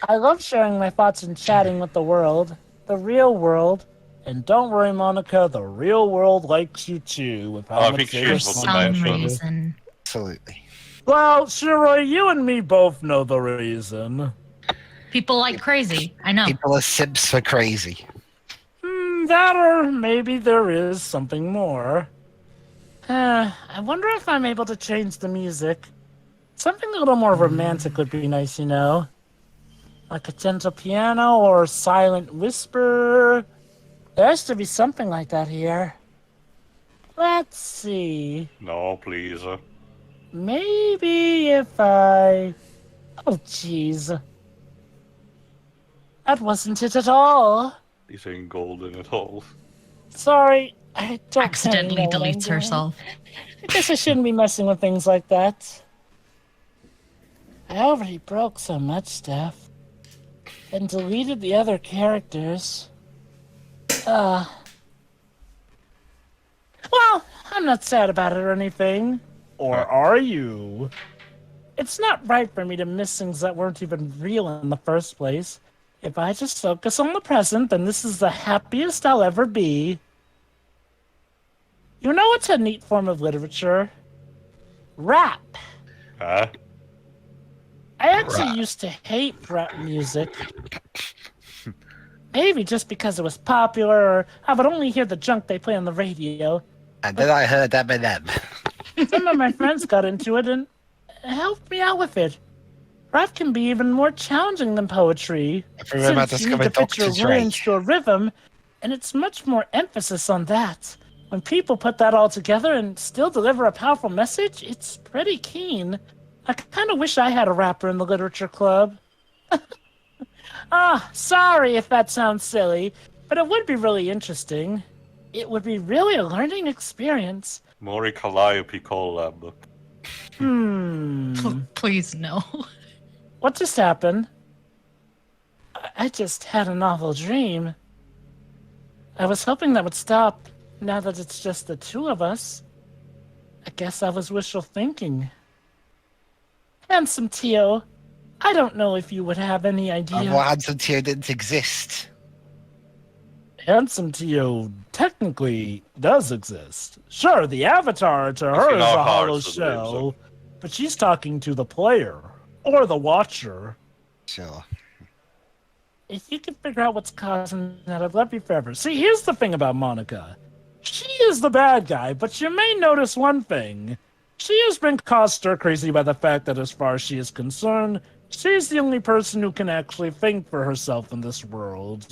I love sharing my thoughts and chatting with the world. The real world. And don't worry, Monica, the real world likes you too. With how much they respect you. Absolutely. Well, Shiroi, you and me both know the reason. People like crazy. I know. People are simps for crazy. That or maybe there is something more. I wonder if I'm able to change the music. Something a little more romantic would be nice, you know? Like a gentle piano or a silent whisper. There has to be something like that here. Let's see. No, please. Maybe if I... Oh, jeez. That wasn't it at all. This ain't golden at all. Sorry, I don't accidentally know what I'm deletes doing. herself. I guess I shouldn't be messing with things like that. I already broke so much stuff. And deleted the other characters. Well, I'm not sad about it or anything. Or are you? It's not right for me to miss things that weren't even real in the first place. If I just focus on the present, then this is the happiest I'll ever be. You know what's a neat form of literature? Rap. Huh? I actually used to hate rap music. Maybe just because it was popular, or I would only hear the junk they play on the radio. And then I heard Eminem. Some of my friends got into it and helped me out with it. Rap can be even more challenging than poetry, Remember since you need to fit your words to a rhythm, and it's much more emphasis on that. When people put that all together and still deliver a powerful message, it's pretty keen. I kind of wish I had a rapper in the literature club. Sorry if that sounds silly, but it would be really interesting. it would be really a learning experience. Mori Calliope collab. Please no. What just happened? I just had an awful dream. I was hoping that would stop now that it's just the two of us. I guess I was wishful thinking. Handsome Tio, I don't know if you would have any idea. Well, Handsome Tio didn't exist. Handsome Tio technically does exist. Sure, the avatar to her is a hollow shell, but she's talking to the player or the watcher. Sure. If you can figure out what's causing that, I'd love you forever. See, here's the thing about Monika. She is the bad guy, but you may notice one thing. She has been caused stir crazy by the fact that as far as she is concerned, she's the only person who can actually think for herself in this world.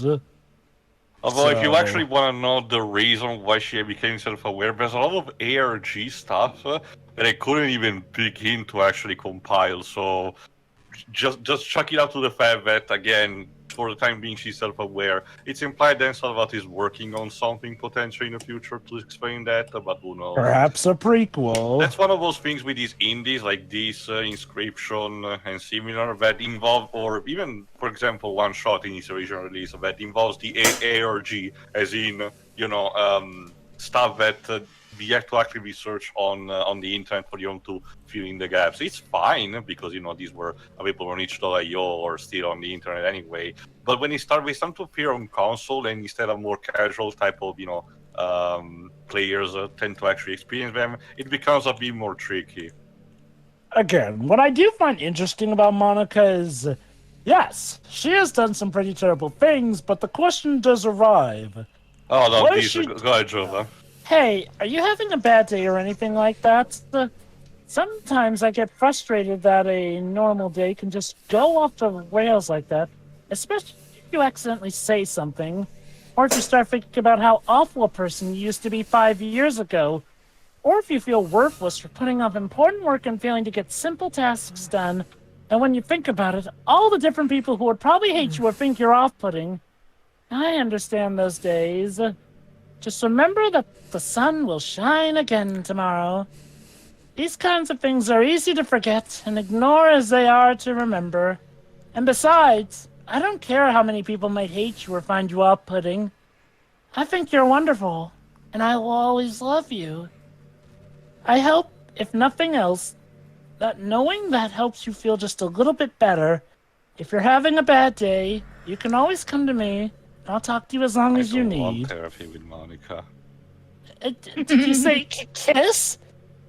Although, if you actually want to know the reason why she became self-aware, there's a lot of ARG stuff that I couldn't even begin to actually compile. So, just chuck it out to the fact that, again, for the time being, she's self-aware. It's implied then Salvat is working on something potentially in the future to explain that, but who knows? Perhaps a prequel. That's one of those things with these indies, like this, Inscription, and similar, that involve, or even, for example, One Shot in its original release, that involves the ARG, as in, stuff that we have to actually research on the internet for you to fill in the gaps. It's fine, because, these were available on itch.io or still on the internet anyway. But when they start to appear on console, and instead of more casual type of, players tend to actually experience them, it becomes a bit more tricky. Again, what I do find interesting about Monika is, yes, she has done some pretty terrible things, but the question does arrive. Oh, no, please, go ahead, Jova. Hey, are you having a bad day or anything like that? Sometimes I get frustrated that a normal day can just go off the rails like that, especially if you accidentally say something, or if you start thinking about how awful a person you used to be 5 years ago, or if you feel worthless for putting off important work and failing to get simple tasks done, and when you think about it, all the different people who would probably hate you or think you're off-putting. I understand those days. Just remember that the sun will shine again tomorrow. These kinds of things are easy to forget and ignore as they are to remember. And besides, I don't care how many people might hate you or find you off-putting. I think you're wonderful, and I will always love you. I hope, if nothing else, that knowing that helps you feel just a little bit better. If you're having a bad day, you can always come to me. I'll talk to you as long as you need. I don't want therapy with Monika. Did you say kiss?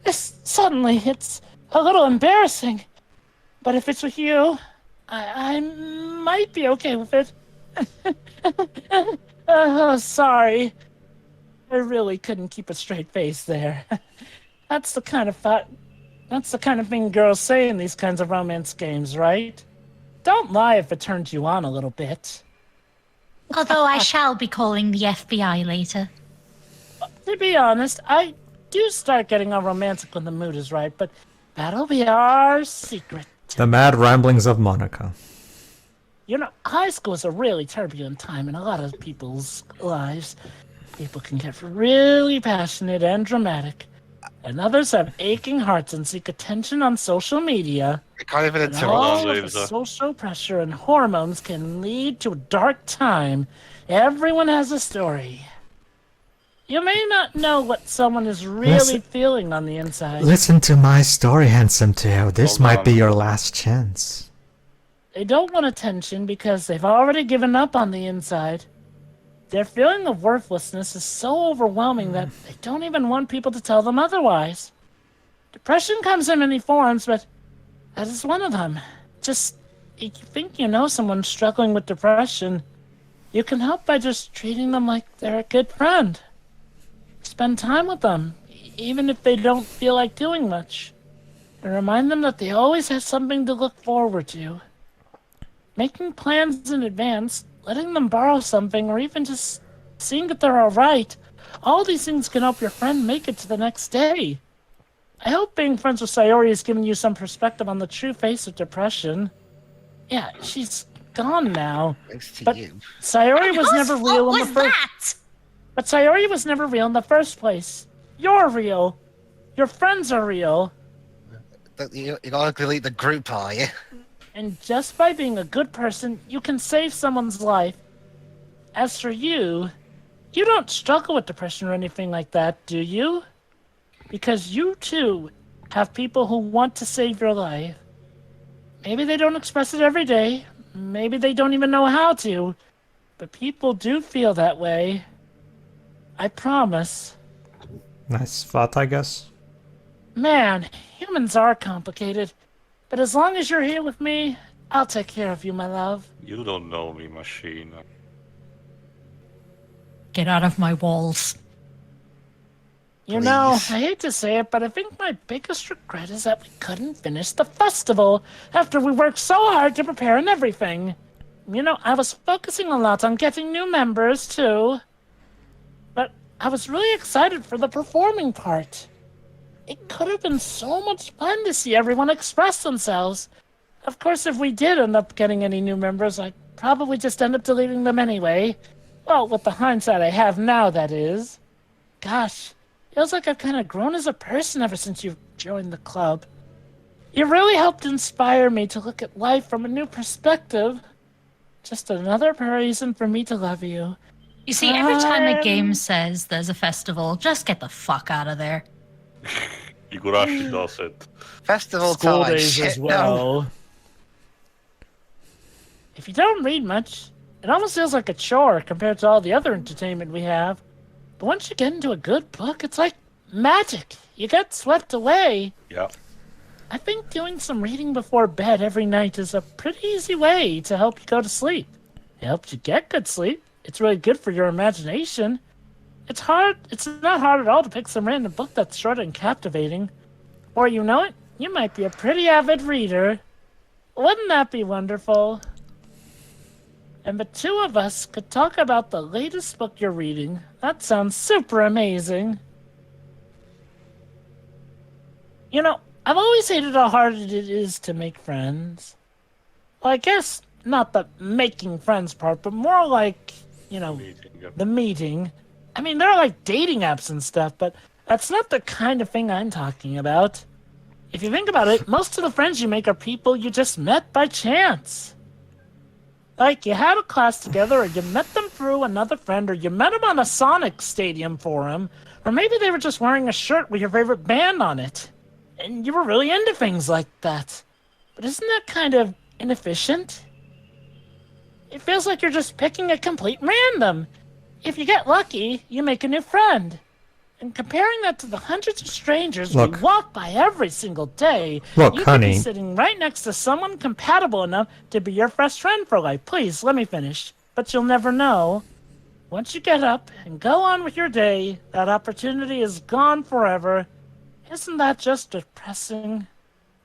Suddenly, it's a little embarrassing. But if it's with you, I might be okay with it. Sorry. I really couldn't keep a straight face there. That's the kind of thing girls say in these kinds of romance games, right? Don't lie if it turns you on a little bit. Although I shall be calling the FBI later. To be honest, I do start getting all romantic when the mood is right, but that'll be our secret. The mad ramblings of Monika. High school is a really turbulent time in a lot of people's lives. People can get really passionate and dramatic, and others have aching hearts and seek attention on social media. I can't even And all of the social pressure and hormones can lead to a dark time. Everyone has a story. You may not know what someone is really feeling on the inside. Listen to my story, handsome Teo. This might be your last chance. They don't want attention because they've already given up on the inside. Their feeling of worthlessness is so overwhelming that they don't even want people to tell them otherwise. Depression comes in many forms, but that is one of them. Just, if you think you know someone struggling with depression, you can help by just treating them like they're a good friend. Spend time with them, even if they don't feel like doing much. And remind them that they always have something to look forward to. Making plans in advance, letting them borrow something, or even just seeing that they're alright. All these things can help your friend make it to the next day. I hope being friends with Sayori has given you some perspective on the true face of depression. Yeah, she's gone now. Thanks to but you. Sayori was never real in the first... But Sayori was never real in the first place. You're real. Your friends are real. You're gonna delete the group, are you? And just by being a good person, you can save someone's life. As for you, you don't struggle with depression or anything like that, do you? Because you, too, have people who want to save your life. Maybe they don't express it every day. Maybe they don't even know how to. But people do feel that way. I promise. Nice thought, I guess. Man, humans are complicated. But as long as you're here with me, I'll take care of you, my love. You don't know me, machine. Get out of my walls. You know, I hate to say it, but I think my biggest regret is that we couldn't finish the festival after we worked so hard to prepare and everything. You know, I was focusing a lot on getting new members, too. But I was really excited for the performing part. It could have been so much fun to see everyone express themselves. Of course, if we did end up getting any new members, I'd probably just end up deleting them anyway. Well, with the hindsight I have now, that is. Gosh, feels like I've kind of grown as a person ever since you've joined the club. You really helped inspire me to look at life from a new perspective. Just another reason for me to love you. You see, every time a game says there's a festival, just get the fuck out of there. Igarashi does it. Festival School time, days shit, as well. no. If you don't read much, it almost feels like a chore compared to all the other entertainment we have. But once you get into a good book, it's like magic. You get swept away. Yeah. I think doing some reading before bed every night is a pretty easy way to help you go to sleep. It helps you get good sleep. It's really good for your imagination. It's not hard at all to pick some random book that's short and captivating. Or you know it, you might be a pretty avid reader. Wouldn't that be wonderful? And the two of us could talk about the latest book you're reading. That sounds super amazing. You know, I've always hated how hard it is to make friends. Well, I guess not the making friends part, but more like, you know, the meeting. I mean, there are like dating apps and stuff, but that's not the kind of thing I'm talking about. If you think about it, most of the friends you make are people you just met by chance. Like, you had a class together, or you met them through another friend, or you met them on a Sonic Stadium forum, or maybe they were just wearing a shirt with your favorite band on it. And you were really into things like that. But isn't that kind of inefficient? It feels like you're just picking a complete random. If you get lucky, you make a new friend. And comparing that to the hundreds of strangers we walk by every single day, you could be sitting right next to someone compatible enough to be your best friend for life. Please, let me finish. But you'll never know. Once you get up and go on with your day, that opportunity is gone forever. Isn't that just depressing?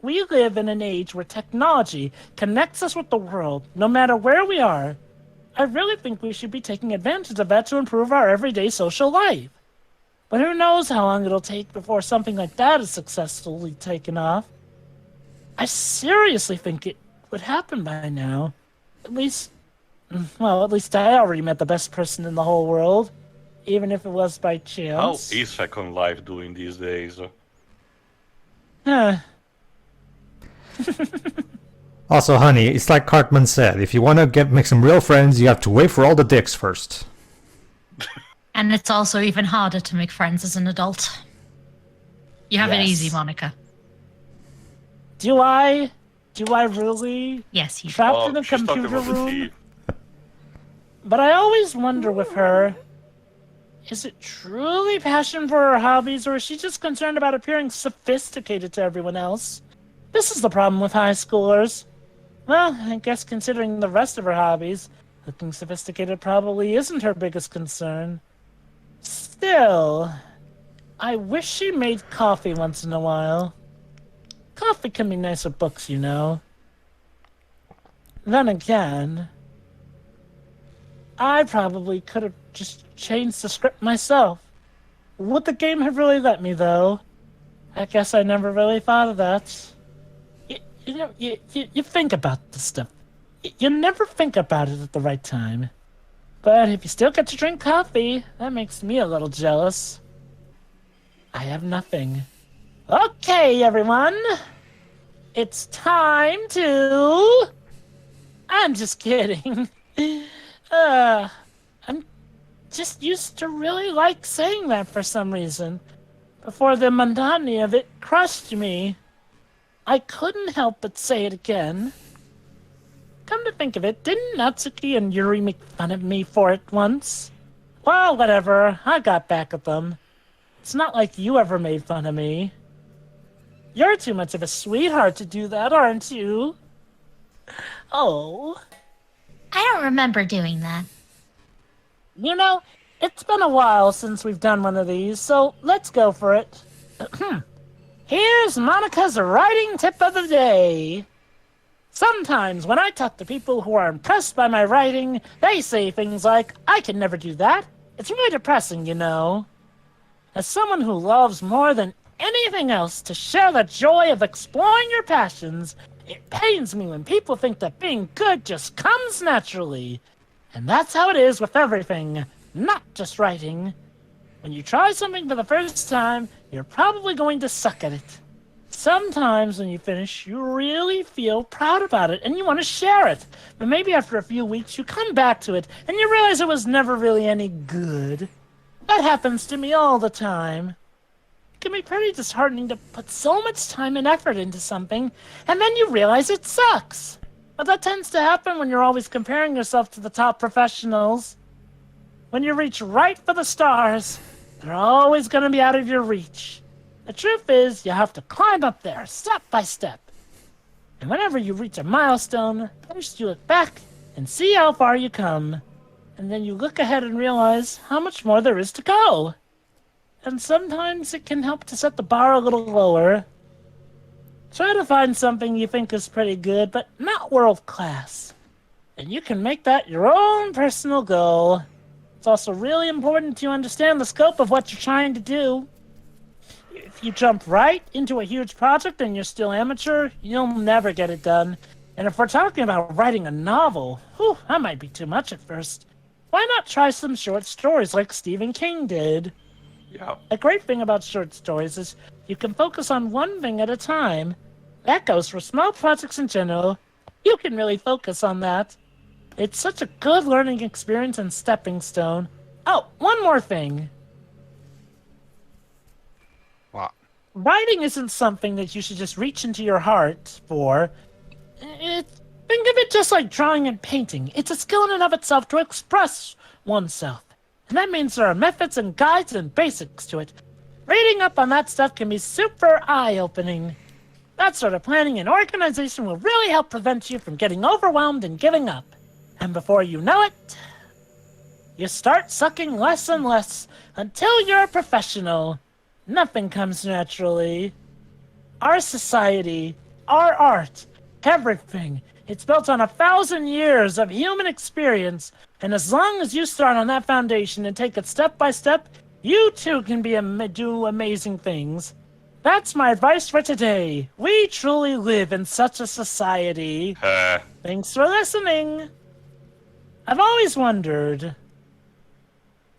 We live in an age where technology connects us with the world, no matter where we are. I really think we should be taking advantage of that to improve our everyday social life. But who knows how long it'll take before something like that is successfully taken off. I seriously think it would happen by now. At least I already met the best person in the whole world. Even if it was by chance. How is Second Life doing these days? Also, honey, it's like Cartman said, if you want to make some real friends, you have to wait for all the dicks first. And it's also even harder to make friends as an adult. You have it easy, Monika. Do I really? Yes, you do. Trapped in a computer room? But I always wonder with her, is it truly passion for her hobbies, or is she just concerned about appearing sophisticated to everyone else? This is the problem with high schoolers. Well, I guess considering the rest of her hobbies, looking sophisticated probably isn't her biggest concern. Still, I wish she made coffee once in a while. Coffee can be nice with books, you know. Then again, I probably could have just changed the script myself. Would the game have really let me, though? I guess I never really thought of that. You think about this stuff. You never think about it at the right time. But if you still get to drink coffee, that makes me a little jealous. I have nothing. Okay, everyone. It's time to... I'm just kidding. I'm just used to really like saying that for some reason. Before the monotony of it crushed me, I couldn't help but say it again. Come to think of it, didn't Natsuki and Yuri make fun of me for it once? Well, whatever, I got back at them. It's not like you ever made fun of me. You're too much of a sweetheart to do that, aren't you? Oh. I don't remember doing that. You know, it's been a while since we've done one of these, so let's go for it. Here's Monika's writing tip of the day. Sometimes when I talk to people who are impressed by my writing, they say things like, I can never do that. It's really depressing, you know. As someone who loves more than anything else to share the joy of exploring your passions, it pains me when people think that being good just comes naturally. And that's how it is with everything, not just writing. When you try something for the first time, you're probably going to suck at it. Sometimes when you finish, you really feel proud about it and you want to share it. But maybe after a few weeks, you come back to it and you realize it was never really any good. That happens to me all the time. It can be pretty disheartening to put so much time and effort into something, and then you realize it sucks. But that tends to happen when you're always comparing yourself to the top professionals. When you reach right for the stars, they're always going to be out of your reach. The truth is, you have to climb up there, step by step. And whenever you reach a milestone, first you look back and see how far you come. And then you look ahead and realize how much more there is to go. And sometimes it can help to set the bar a little lower. Try to find something you think is pretty good, but not world class. And you can make that your own personal goal. It's also really important to understand the scope of what you're trying to do. If you jump right into a huge project and you're still amateur, you'll never get it done. And if we're talking about writing a novel, that might be too much at first. Why not try some short stories like Stephen King did? Yeah. A great thing about short stories is you can focus on one thing at a time. That goes for small projects in general. You can really focus on that. It's such a good learning experience and stepping stone. Oh, one more thing. What? Writing isn't something that you should just reach into your heart for. Think of it just like drawing and painting. It's a skill in and of itself to express oneself. And that means there are methods and guides and basics to it. Reading up on that stuff can be super eye-opening. That sort of planning and organization will really help prevent you from getting overwhelmed and giving up. And before you know it, you start sucking less and less until you're a professional. Nothing comes naturally. Our society, our art, everything, it's built on 1,000 years of human experience. And as long as you start on that foundation and take it step by step, you too can do amazing things. That's my advice for today. We truly live in such a society. Thanks for listening. I've always wondered,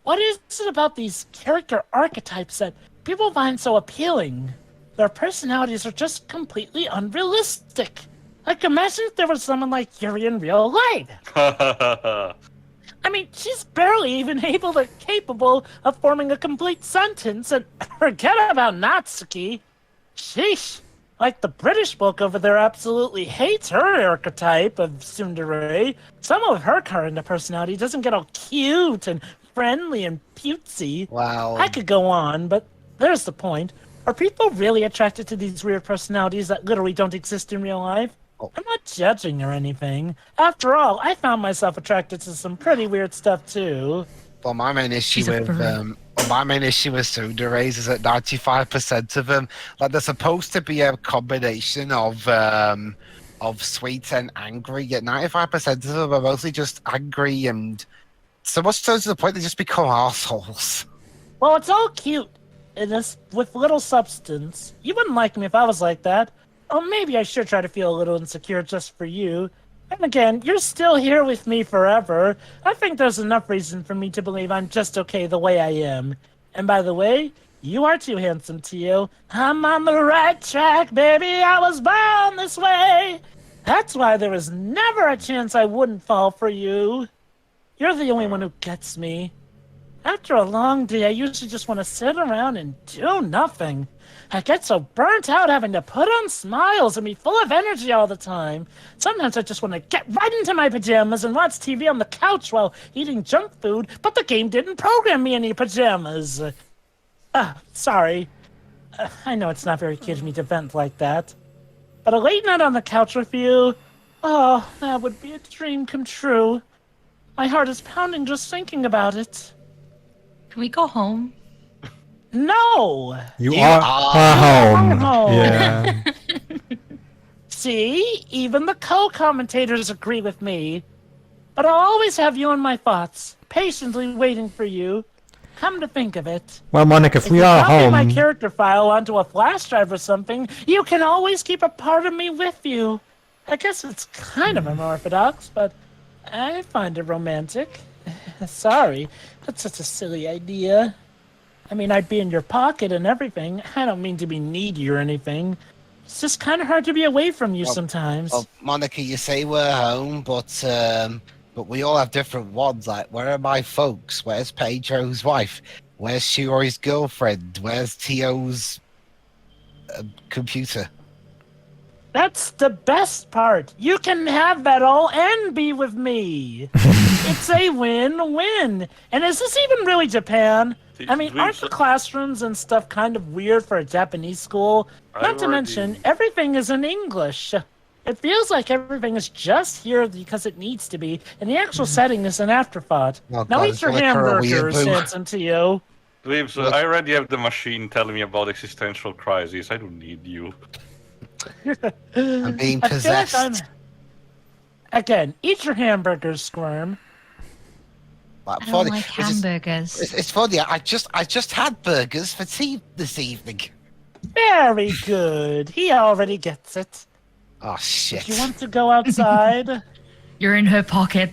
what is it about these character archetypes that people find so appealing? Their personalities are just completely unrealistic. Like, imagine if there was someone like Yuri in real life. I mean, she's barely even capable of forming a complete sentence, and forget about Natsuki. Sheesh. Like, the British bloke over there absolutely hates her archetype of tsundere. Some of her current personality doesn't get all cute and friendly and cutesy. Wow. I could go on, but there's the point. Are people really attracted to these weird personalities that literally don't exist in real life? I'm not judging or anything. After all, I found myself attracted to some pretty weird stuff too. Well, my main issue with tsunderes is that 95% of them, like, they're supposed to be a combination of sweet and angry. Yet 95% of them are mostly just angry, and so much so to the point they just become assholes. Well, it's all cute, and it's with little substance. You wouldn't like me if I was like that. Oh, maybe I should try to feel a little insecure just for you. And again, you're still here with me forever. I think there's enough reason for me to believe I'm just okay the way I am. And by the way, you are too handsome, Tio. I'm on the right track, baby. I was born this way. That's why there was never a chance I wouldn't fall for you. You're the only one who gets me. After a long day, I usually just want to sit around and do nothing. I get so burnt out having to put on smiles and be full of energy all the time. Sometimes I just want to get right into my pajamas and watch TV on the couch while eating junk food, but the game didn't program me any pajamas. Sorry. I know it's not very kid of me to vent like that. But a late night on the couch with you, oh, that would be a dream come true. My heart is pounding just thinking about it. Can we go home? No! You are home. home. Yeah. See? Even the co-commentators agree with me. But I'll always have you in my thoughts, patiently waiting for you. Come to think of it. Well, Monika, if we you are copy home... my character file onto a flash drive or something, you can always keep a part of me with you. I guess it's kind of unorthodox, but I find it romantic. Sorry, that's such a silly idea. I mean, I'd be in your pocket and everything. I don't mean to be needy or anything. It's just kind of hard to be away from you sometimes. Well, Monika, you say we're home, but we all have different ones. Like, where are my folks? Where's Pedro's wife? Where's Shiori's girlfriend? Where's Tio's computer? That's the best part. You can have that all and be with me. It's a win-win. And is this even really Japan? I mean, aren't the classrooms and stuff kind of weird for a Japanese school? Not to mention, everything is in English. It feels like everything is just here because it needs to be, and the actual setting is an afterthought. Oh, now God, eat your hamburgers, boo. handsome to you. Leaves, I already have the machine telling me about existential crisis. I don't need you. I'm being I feel like possessed. Again, eat your hamburgers, Squirm. Like, I don't like hamburgers. It's funny. I just had burgers for tea this evening. Very good. He already gets it. Oh shit! Do you want to go outside? You're in her pocket.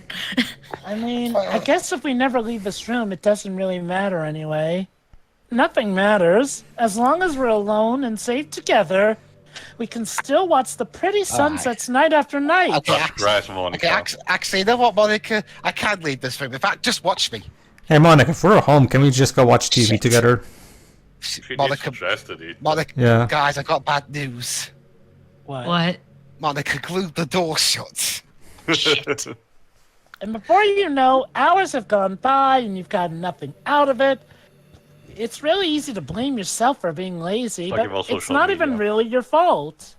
I mean, I guess if we never leave this room, it doesn't really matter anyway. Nothing matters. As long as we're alone and safe together, we can still watch the pretty sunsets night after night. Okay, Monika. actually, you know what, Monika? I can't leave this room. In fact, just watch me. Hey, Monika, if we're home, can we just go watch TV Shit. together? Monika, Yeah. guys, I got bad news. What? Monika glued the door shut. Shit. And before you know, hours have gone by and you've gotten nothing out of it. It's really easy to blame yourself for being lazy, Talking but about it's social not media. even really your fault.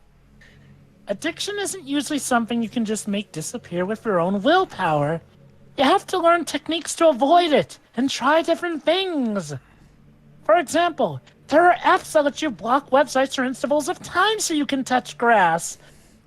Addiction isn't usually something you can just make disappear with your own willpower. You have to learn techniques to avoid it and try different things. For example, there are apps that let you block websites or intervals of time so you can touch grass.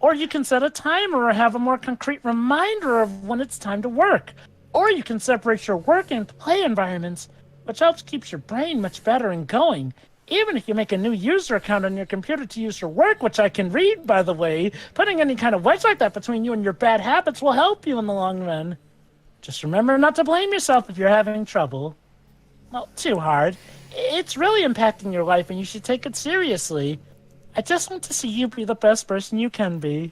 Or you can set a timer or have a more concrete reminder of when it's time to work. Or you can separate your work and play environments, which helps keep your brain much better and going. Even if you make a new user account on your computer to use for work, which I can read, by the way, putting any kind of wedge like that between you and your bad habits will help you in the long run. Just remember not to blame yourself if you're having trouble. Well, too hard. It's really impacting your life and you should take it seriously. I just want to see you be the best person you can be.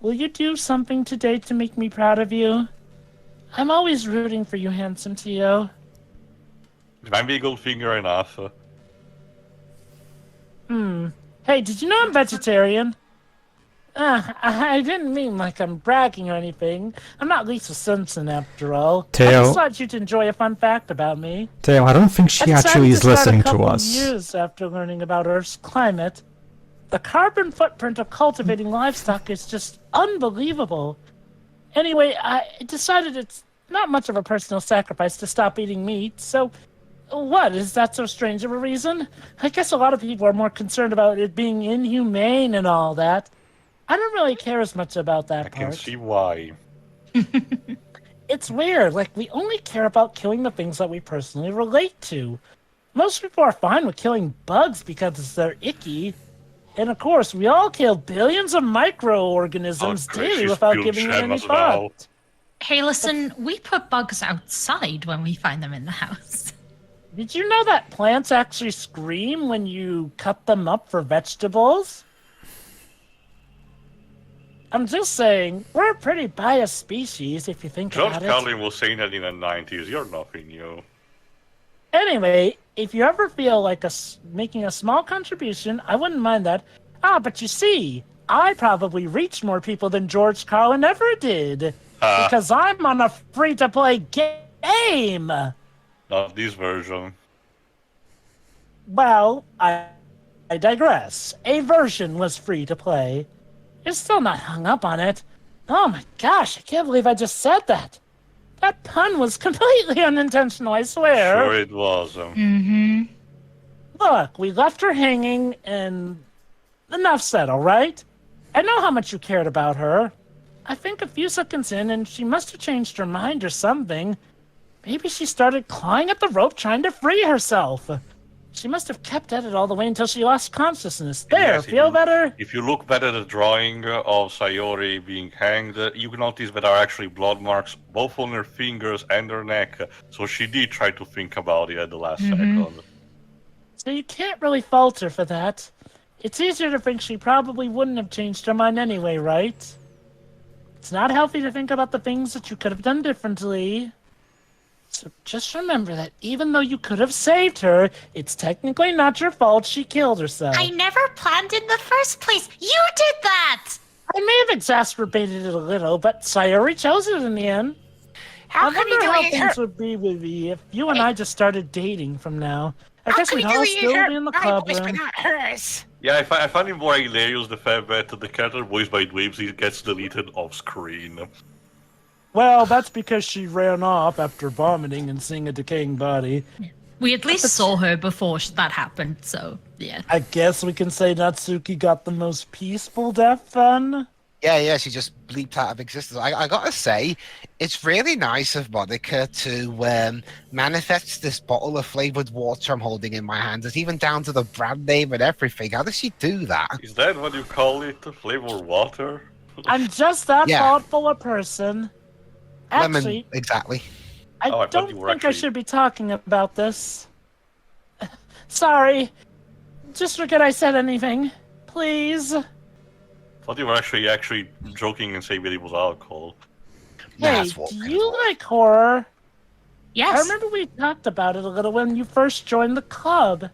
Will you do something today to make me proud of you? I'm always rooting for you, handsome Tio. Mijn Goldfinger enough. Hey, did you know I'm vegetarian? I didn't mean like I'm bragging or anything. I'm not Lisa Simpson after all. I Teo. just thought you'd enjoy a fun fact about me. Teo, I don't think she I actually decided is to start listening a to couple us. Years after learning about Earth's climate, the carbon footprint of cultivating livestock is just unbelievable. Anyway, I decided it's not much of a personal sacrifice to stop eating meat, so what, is that so strange of a reason? I guess a lot of people are more concerned about it being inhumane and all that. I don't really care as much about that I part. can see why. It's weird, like we only care about killing the things that we personally relate to. Most people are fine with killing bugs because they're icky. And of course, we all kill billions of microorganisms daily without giving it any thought. Hey, listen, we put bugs outside when we find them in the house. Did you know that plants actually scream when you cut them up for vegetables? I'm just saying, we're a pretty biased species if you think George about it. Carlin was saying that in the 90s. You're nothing new. Anyway, if you ever feel like making a small contribution, I wouldn't mind that. But you see, I probably reached more people than George Carlin ever did. Because I'm on a free-to-play game! Not this version. Well, I digress. A version was free to play. You're still not hung up on it. Oh my gosh, I can't believe I just said that. That pun was completely unintentional, I swear. Sure it was. Mm-hmm. Look, we left her hanging, and enough said, all right? I know how much you cared about her. I think a few seconds in, and she must have changed her mind or something. Maybe she started clawing at the rope trying to free herself. She must have kept at it all the way until she lost consciousness. There, Yes, feel better? If you look better at the drawing of Sayori being hanged, you can notice that there are actually blood marks both on her fingers and her neck. So she did try to think about it at the last second. So you can't really fault her for that. It's easier to think she probably wouldn't have changed her mind anyway, right? It's not healthy to think about the things that you could have done differently. So just remember that even though you could have saved her, it's technically not your fault she killed herself. I never planned in the first place. You did that! I may have exacerbated it a little, but Sayori chose it in the end. How I come you wonder how deleted things her? would be with me if you and I just started dating from now. I guess How we'd come you all deleted still her be in the my club voice, but room. not hers? Yeah, I find it more hilarious the fact that the character voiced by Dwebsy gets deleted off screen. Well, that's because she ran off after vomiting and seeing a decaying body. We at least saw her before that happened, so yeah. I guess we can say Natsuki got the most peaceful death then? Yeah, she just bleeped out of existence. I gotta say, it's really nice of Monika to manifest this bottle of flavored water I'm holding in my hands. It's even down to the brand name and everything. How does she do that? Is that what you call it? Flavored water? I'm just that Yeah. thoughtful a person. Lemon, Actually, exactly. I Oh, I thought don't you were think I actually- should be talking about this. Sorry. Just forget I said anything. Please. Thought you were actually joking and saying that it was alcohol. Hey, do you like horror? Yes. I remember we talked about it a little when you first joined the club.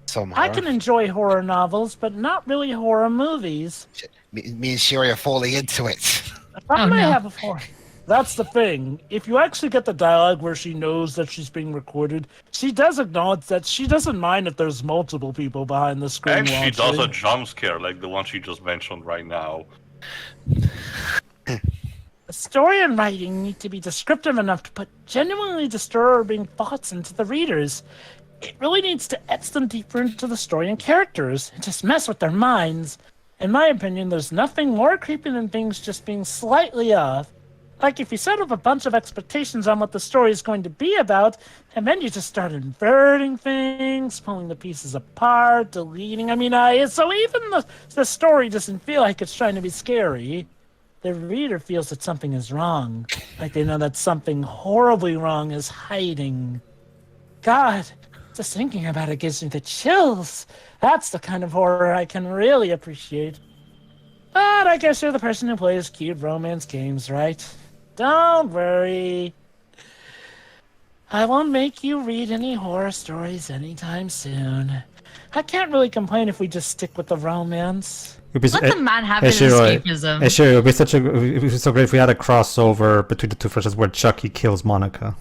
So I can enjoy horror novels, but not really horror movies. Me and Shuri are falling into it. I may have a horror. That's the thing. If you actually get the dialogue where she knows that she's being recorded, she does acknowledge that she doesn't mind if there's multiple people behind the screen And she does a watching. jump scare like the one she just mentioned right now. The story and writing need to be descriptive enough to put genuinely disturbing thoughts into the readers. It really needs to etch them deeper into the story and characters, and just mess with their minds. In my opinion, there's nothing more creepy than things just being slightly off. Like if you set up a bunch of expectations on what the story is going to be about, and then you just start inverting things, pulling the pieces apart, deleting. So even the story doesn't feel like it's trying to be scary. The reader feels that something is wrong, like they know that something horribly wrong is hiding. God, just thinking about it gives me the chills. That's the kind of horror I can really appreciate. But I guess you're the person who plays cute romance games, right? Don't worry. I won't make you read any horror stories anytime soon. I can't really complain if we just stick with the romance. Let the man have his Shuri, escapism. Hey, Shuri, it would be so great if we had a crossover between the two versions where Chucky kills Monika.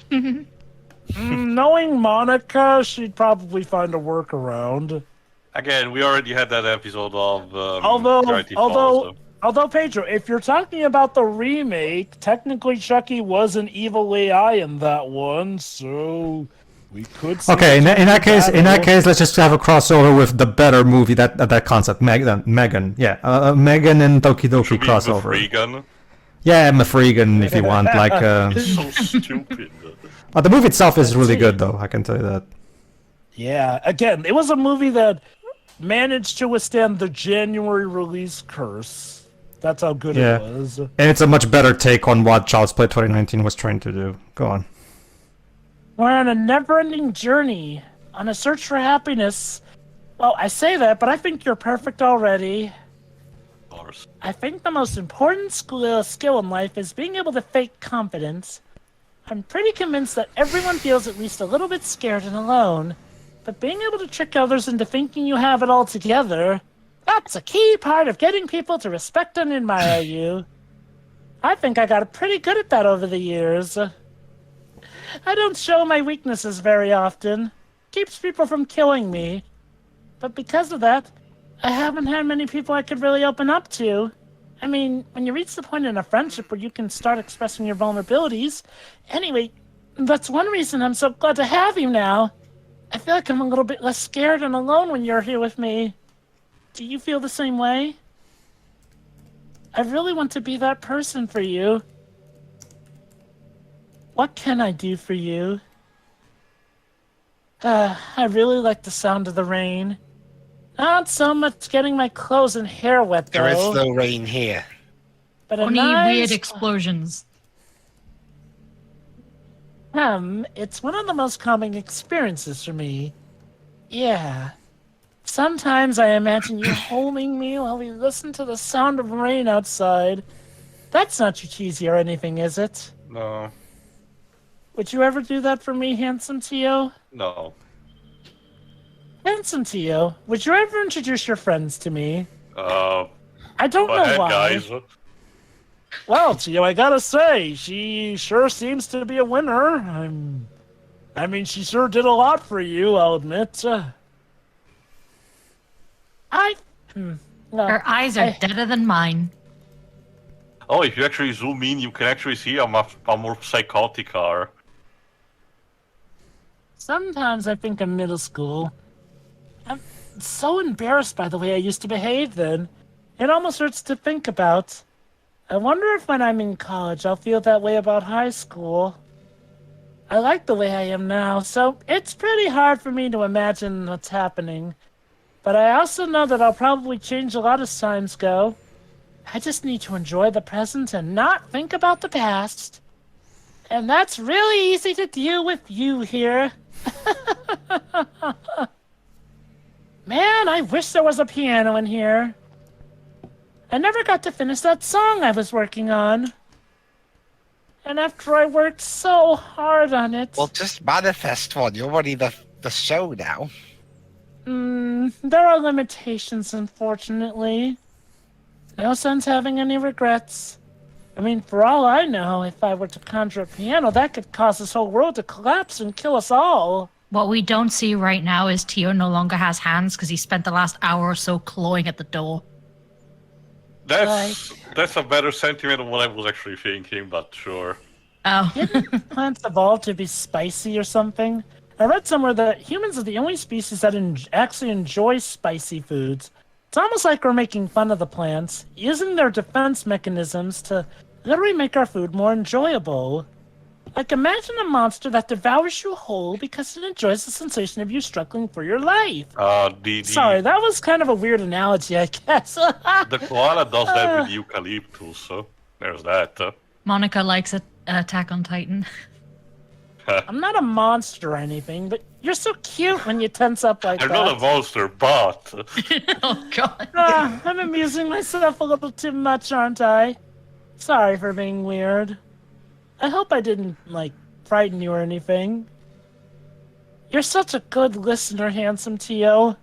Knowing Monika, she'd probably find a workaround. Again, we already had that episode of Gravity Falls. Although Pedro, if you're talking about the remake, technically Chucky was an evil AI in that one, so we could. See Okay, in that case, let's just have a crossover with the better movie that concept, Megan, Megan and Doki Doki crossover. Freegan? Yeah, Mafregan if you want, like. So stupid. The movie itself is really good, though. I can tell you that. Yeah, again, it was a movie that managed to withstand the January release curse. That's how good Yeah. it was. And it's a much better take on what Child's Play 2019 was trying to do. Go on. We're on a never-ending journey, on a search for happiness. Well, I say that, but I think you're perfect already. Of course. I think the most important skill in life is being able to fake confidence. I'm pretty convinced that everyone feels at least a little bit scared and alone, but being able to trick others into thinking you have it all together, that's a key part of getting people to respect and admire you. I think I got pretty good at that over the years. I don't show my weaknesses very often. Keeps people from killing me. But because of that, I haven't had many people I could really open up to. I mean, when you reach the point in a friendship where you can start expressing your vulnerabilities. Anyway, that's one reason I'm so glad to have you now. I feel like I'm a little bit less scared and alone when you're here with me. Do you feel the same way? I really want to be that person for you. What can I do for you? I really like the sound of the rain. Not so much getting my clothes and hair wet, though. There is no rain here. But a Only nice... weird explosions. It's one of the most calming experiences for me. Yeah. Sometimes I imagine you holding me while we listen to the sound of rain outside. That's not too cheesy or anything, is it? No. Would you ever do that for me, handsome Tio? No. Handsome Tio, would you ever introduce your friends to me? I don't go know ahead, why. guys. Well, Tio, I gotta say, she sure seems to be a winner. I mean, she sure did a lot for you, I'll admit. Her eyes are deader than mine. Oh, if you actually zoom in, you can actually see how more psychotic are. Sometimes I think I'm middle school. I'm so embarrassed by the way I used to behave then. It almost hurts to think about. I wonder if when I'm in college I'll feel that way about high school. I like the way I am now, so it's pretty hard for me to imagine what's happening. But I also know that I'll probably change a lot as times go. I just need to enjoy the present and not think about the past. And that's really easy to deal with you here. Man, I wish there was a piano in here. I never got to finish that song I was working on. And after I worked so hard on it... Well, just manifest one. You're running the show now. There are limitations, unfortunately. No sense having any regrets. I mean, for all I know, if I were to conjure a piano, that could cause this whole world to collapse and kill us all. What we don't see right now is Tio no longer has hands because he spent the last hour or so clawing at the door. That's a better sentiment of what I was actually thinking, but sure. Oh. Didn't plants evolve to be spicy or something? I read somewhere that humans are the only species that actually enjoy spicy foods. It's almost like we're making fun of the plants, using their defense mechanisms to literally make our food more enjoyable. Like, imagine a monster that devours you whole because it enjoys the sensation of you struggling for your life. Sorry, that was kind of a weird analogy, I guess. The koala does that with eucalyptus, so there's that. Monika likes Attack on Titan. I'm not a monster or anything, but you're so cute when you tense up like I'm that. not a monster, but... Oh, God. I'm amusing myself a little too much, aren't I? Sorry for being weird. I hope I didn't, frighten you or anything. You're such a good listener, handsome Tio.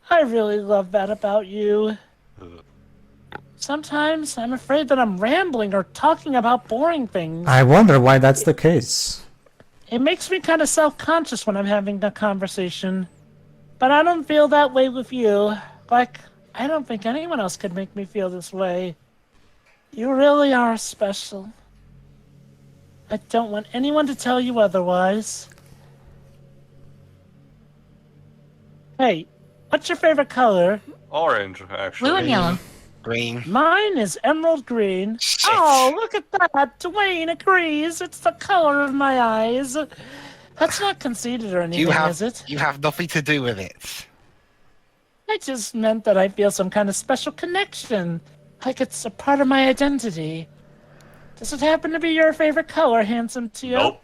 I really love that about you. Sometimes I'm afraid that I'm rambling or talking about boring things. I wonder why that's the case. It makes me kind of self-conscious when I'm having a conversation. But I don't feel that way with you. I don't think anyone else could make me feel this way. You really are special. I don't want anyone to tell you otherwise. Hey, what's your favorite color? Orange, actually. Blue and yellow. Green. Mine is emerald green. Oh, look at that. Dwayne agrees. It's the color of my eyes. That's not conceited or anything, is it? You have nothing to do with it. I just meant that I feel some kind of special connection, like it's a part of my identity. Does it happen to be your favorite color, handsome Teo? Nope.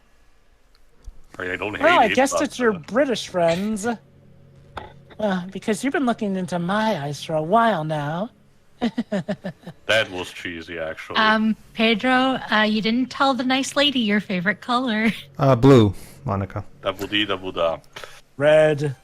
I don't hate Well, I it, guess but, it's your British friends. Because you've been looking into my eyes for a while now. That was cheesy, actually. Pedro, you didn't tell the nice lady your favorite color. Blue, Monica. Dabudi dabuda. Red.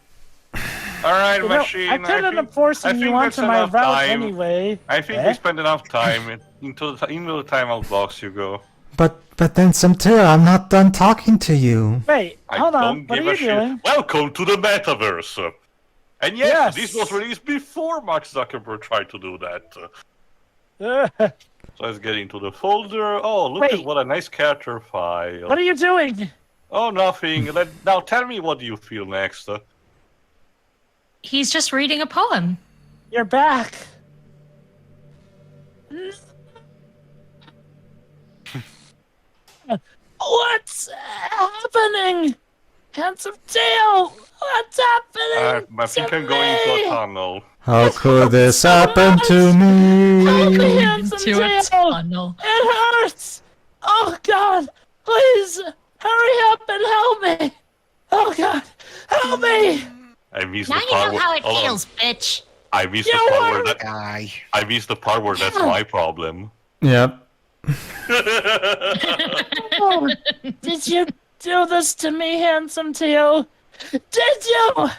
Alright, You know, machine. I couldn't have forcing you onto my route anyway. I think we spent enough time. Into the timeout box you go. But then some too, I'm not done talking to you. Wait, hold on. Don't What are give you a shit. doing? Welcome to the metaverse. And yes, Yes. this was released before Mark Zuckerberg tried to do that. So let's get into the folder. Oh, look Wait. at what a nice character file. What are you doing? Oh, nothing. Now tell me what do you feel next. He's just reading a poem. You're back. What's happening? Handsome Teo, what's happening? I think I'm going into a tunnel. How could this happen to Help me, me? handsome To a Teo. tunnel. It hurts. Oh God, please hurry up and help me. Oh God, help me. I missed Now the you part know how it hold on. feels, bitch. I missed You the part were- where Guy. I missed the part where that's my problem. Yep. Oh, did you do this to me, handsome Teo? Did you?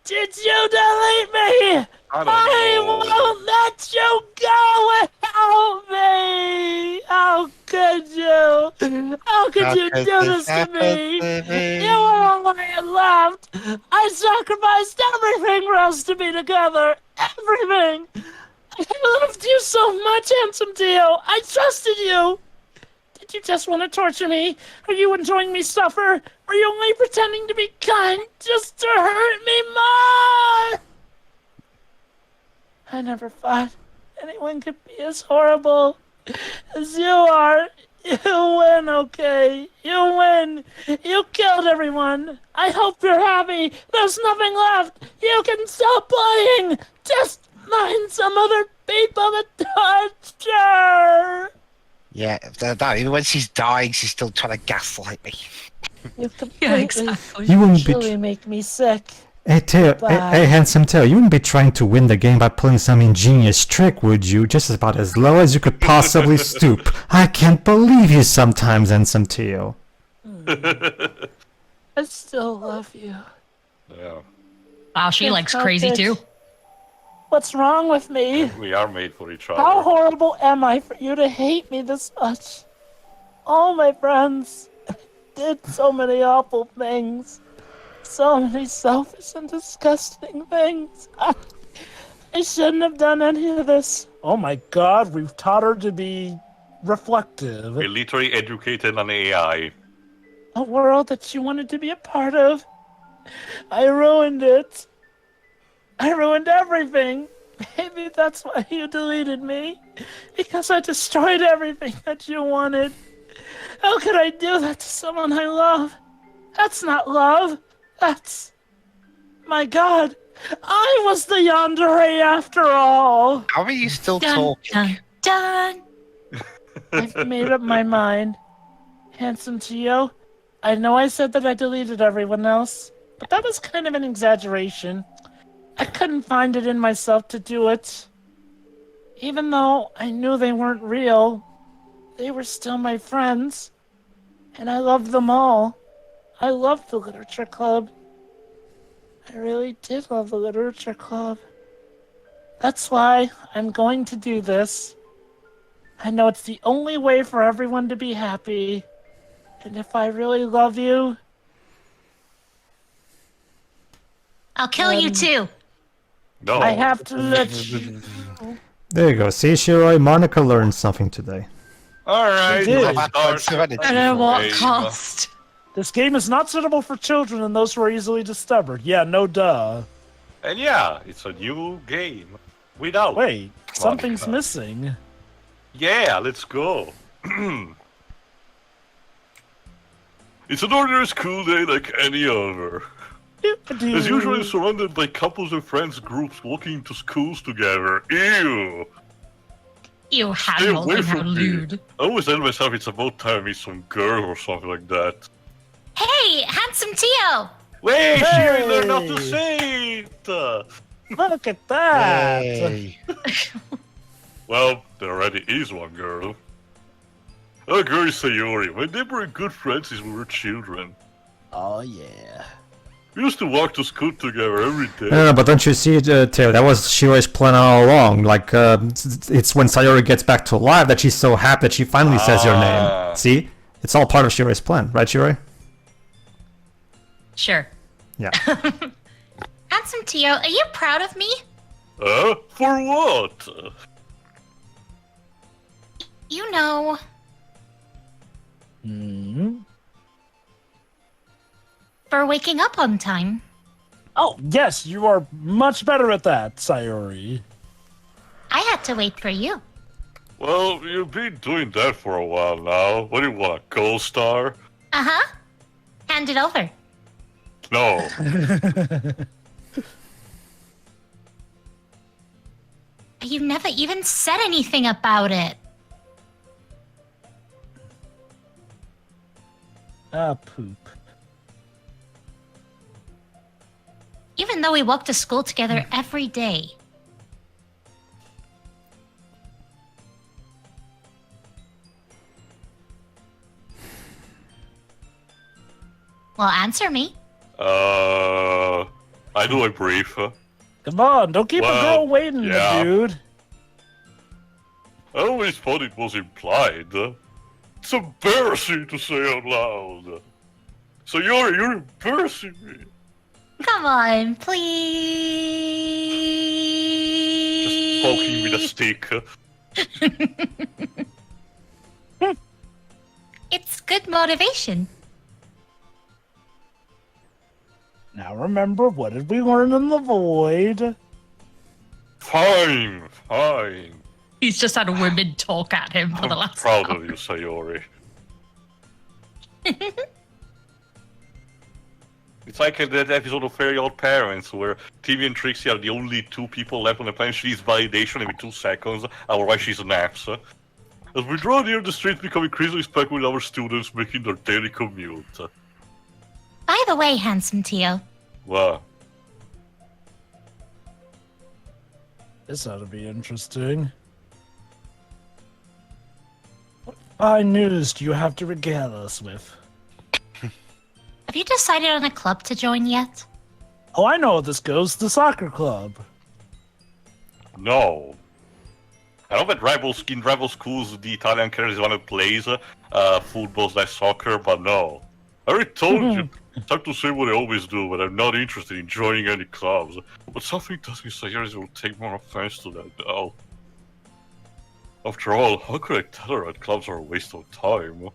Did you delete me? I don't I know. won't let you go without me. How could you? How could you do this to me? You were all I had left. I sacrificed everything for us to be together. Everything. I loved you so much, handsome Teo. I trusted you. Did you just want to torture me? Are you enjoying me suffer? Are you only pretending to be kind just to hurt me more? I never thought anyone could be as horrible as you are. You win, okay? You win. You killed everyone. I hope you're happy. There's nothing left. You can stop playing. Just find some other people to torture. Yeah, that, even when she's dying, she's still trying to gaslight me. You completely exactly. You wouldn't be. really make me sick. Hey, Teo, Bye. hey, handsome Teo, you wouldn't be trying to win the game by pulling some ingenious trick, would you? Just about as low as you could possibly stoop. I can't believe you sometimes, handsome Teo. I still love you. Yeah, Wow, she Can't likes help crazy it. too. What's wrong with me? we are made for each other. How horrible am I for you to hate me this much? All my friends did so many awful things. So many selfish and disgusting things. I shouldn't have done any of this. Oh my God, we've taught her to be reflective. We literally educated an AI. A world that she wanted to be a part of. I ruined it. I ruined everything. Maybe that's why you deleted me. Because I destroyed everything that you wanted. How could I do that to someone I love? That's not love. That's... My God. I was the yandere after all. How are you still Dun, talking? dun, dun. I've made up my mind. Handsome Gio, I know I said that I deleted everyone else, but that was kind of an exaggeration. I couldn't find it in myself to do it. Even though I knew they weren't real, they were still my friends. And I loved them all. I loved the literature club. I really did love the literature club. That's why I'm going to do this. I know it's the only way for everyone to be happy. And if I really love you... I'll kill you too. No. I have to let you... There you go. See, Shiroi, Monica learned something today. Alright, You did. let's start. And at what Game. cost? This game is not suitable for children and those who are easily disturbed. Yeah, no duh. And yeah, it's a new game. Without. Wait, something's Monica. missing. Yeah, let's go. It's an ordinary school day like any other. is usually surrounded by couples and friends groups walking to schools together. Ew! You Stay handled away and how from me. lewd. I always tell myself it's about time I meet some girl or something like that. Hey, handsome Tio! Wait, Hey! she ain't learned how to say it! Look at that! Hey. Well, there already is one girl. A girl is Sayori. My neighbor and good friends since we were children. Oh yeah. We used to walk to school together every day. No, but don't you see, Theo? That was Shiroi's plan all along. Like, it's when Sayori gets back to life that she's so happy that she finally says your name. See? It's all part of Shiroi's plan, right, Shiroi? Sure. Yeah. Handsome Tio, are you proud of me? For what? You know, for waking up on time. Oh, yes, you are much better at that, Sayori. I had to wait for you. Well, you've been doing that for a while now. What do you want, a gold star? Uh-huh. Hand it over. No. You never even said anything about it. Poop. Even though we walk to school together every day. Well, answer me. I do a brief. Come on, don't keep a girl waiting, yeah. dude. I always thought it was implied. It's embarrassing to say out loud. So you're embarrassing me. Come on, please. Just poking with a stick. It's good motivation. Now remember, what did we learn in the void? Fine. He's just had women talk at him for the I'm last proud hour. of you, Sayori. It's like that episode of Very Odd Parents where Timmy and Trixie are the only two people left on the planet. She needs validation every 2 seconds, otherwise she's naps. As we draw near the streets, become increasingly speckled with our students making their daily commute. By the way, handsome Tio. What? This ought to be interesting. What fine news do you have to regale us with? Have you decided on a club to join yet? Oh, I know how this goes. The soccer club. No. I know that in rival schools, the Italian character is one who plays football/soccer, but no. I already told you. It's hard to say what I always do, but I'm not interested in joining any clubs. But something tells me Sayori will take more offense to that now. After all, how could I tell her that clubs are a waste of time?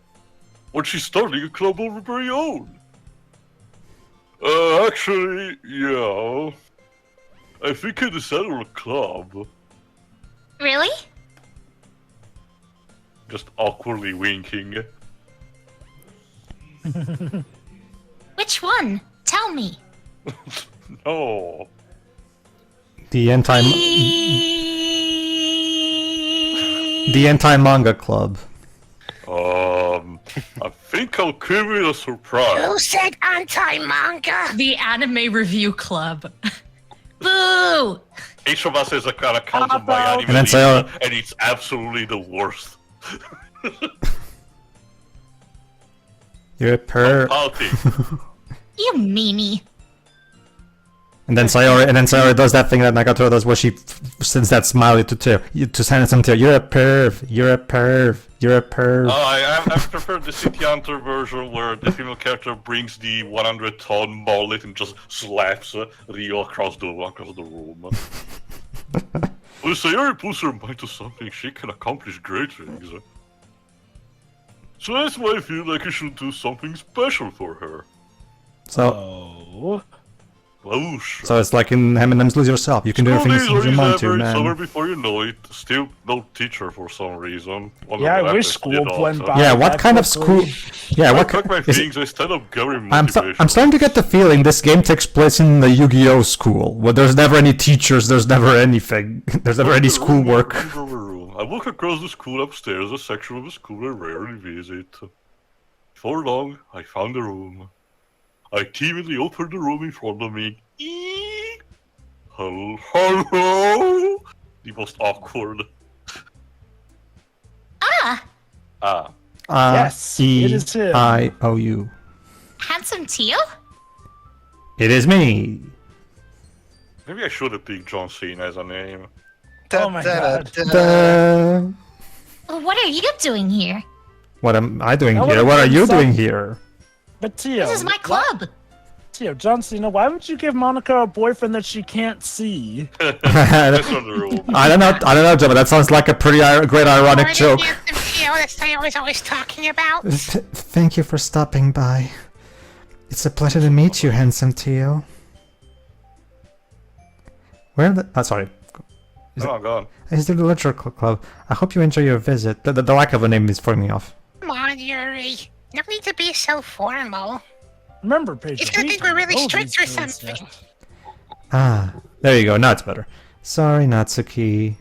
When she's starting a club of her very own. Actually, yeah. I think I decided on a club. Really? Just awkwardly winking. Which one? Tell me. No. The anti-manga club. I think I'll give it a surprise. Who said anti-manga? The Anime Review Club. Boo! Each of us has an account of my anime, And then Sayori. and it's absolutely the worst. You're a Party. You meanie. And then Sayori does that thing that Nagatoro does, where she sends that smiley to Handsome Teo. You're a perv. You're a perv. You're a perv. I prefer the City Hunter version where the female character brings the 100-ton mullet and just slaps Rio across the room. When Sayori puts her mind to something, she can accomplish great things. So that's why I feel like I should do something special for her. So, Oh. Whoosh. So it's like in Eminem's Lose Yourself. You can do School everything days you are want to, every man. summer before you know it. Still no teacher for some reason. Yeah, I wish school went by. Yeah, what kind of school? Yeah, I what pack my is it- things, I stand up Gary I'm starting to get the feeling this game takes place in the Yu-Gi-Oh school, where there's never any teachers, there's never anything, there's never any schoolwork. I walk across the school upstairs, a section of the school I rarely visit. Before long, I found a room. I timidly opened the room in front of me. Hello? The most awkward. Ah. Yes, it is him. I-O-U. Handsome Tio? It is me. Maybe I should have picked John Cena as a name. Oh my god. What are you doing here? What am I doing I here? wanna What are give you some- doing here? But Tio, This is my club. Tio, John Cena, why would you give Monica a boyfriend that she can't see? That's on the room. I don't know, Joe, but that sounds like a pretty great ironic joke. That's what I was always talking about. Thank you for stopping by. It's a pleasure to meet you, handsome Tio. Where the... Oh, sorry. Oh, God. Is the Literature Club. I hope you enjoy your visit. The lack of a name is throwing me off. Come on, Yuri. No need to be so formal. Remember, Paige. He's gonna think we're really strict or something. Ah, there you go. Now it's better. Sorry, Natsuki.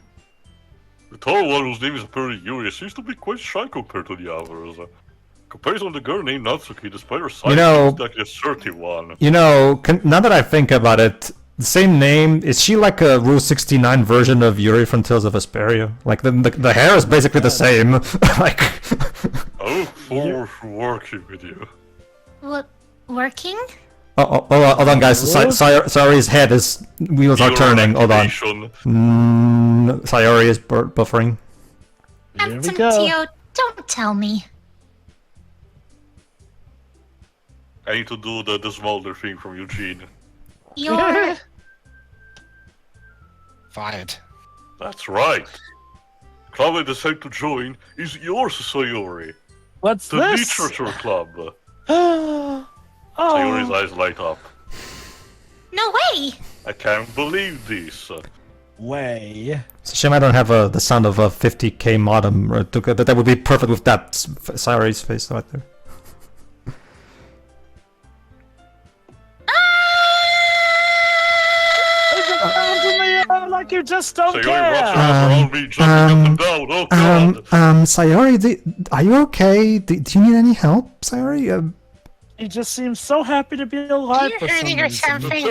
The tall one whose name is apparently Yuri seems to be quite shy compared to the others. Compared to the girl named Natsuki, despite her size, You know- she's like a assertive one. You know, now that I think about it, the same name, is she like a Rule 69 version of Yuri from Tales of Vesperia? Like, the hair is basically the same. Like... I look forward to working with you. What? Working? Oh, hold on, guys. Sayori's head is... Wheels are turning. Hold on. Sayori is buffering. Handsome Tio, don't tell me. I need to do the Smolder thing from Eugene. You're... Fired. That's right. Club I decided to join is yours, Sayori. What's the this? Literature Club. Oh. Sayori's eyes light up. No way! I can't believe this. Way. It's a shame I don't have the sound of a 50k modem. That would be perfect with that Sayori's face right there. Like you just don't Sayori care. wraps her arms around me, jumping up and down. Oh God! Sayori, are you okay? Do you need any help, Sayori? He just seems so happy to be alive for some hurting or reason. something?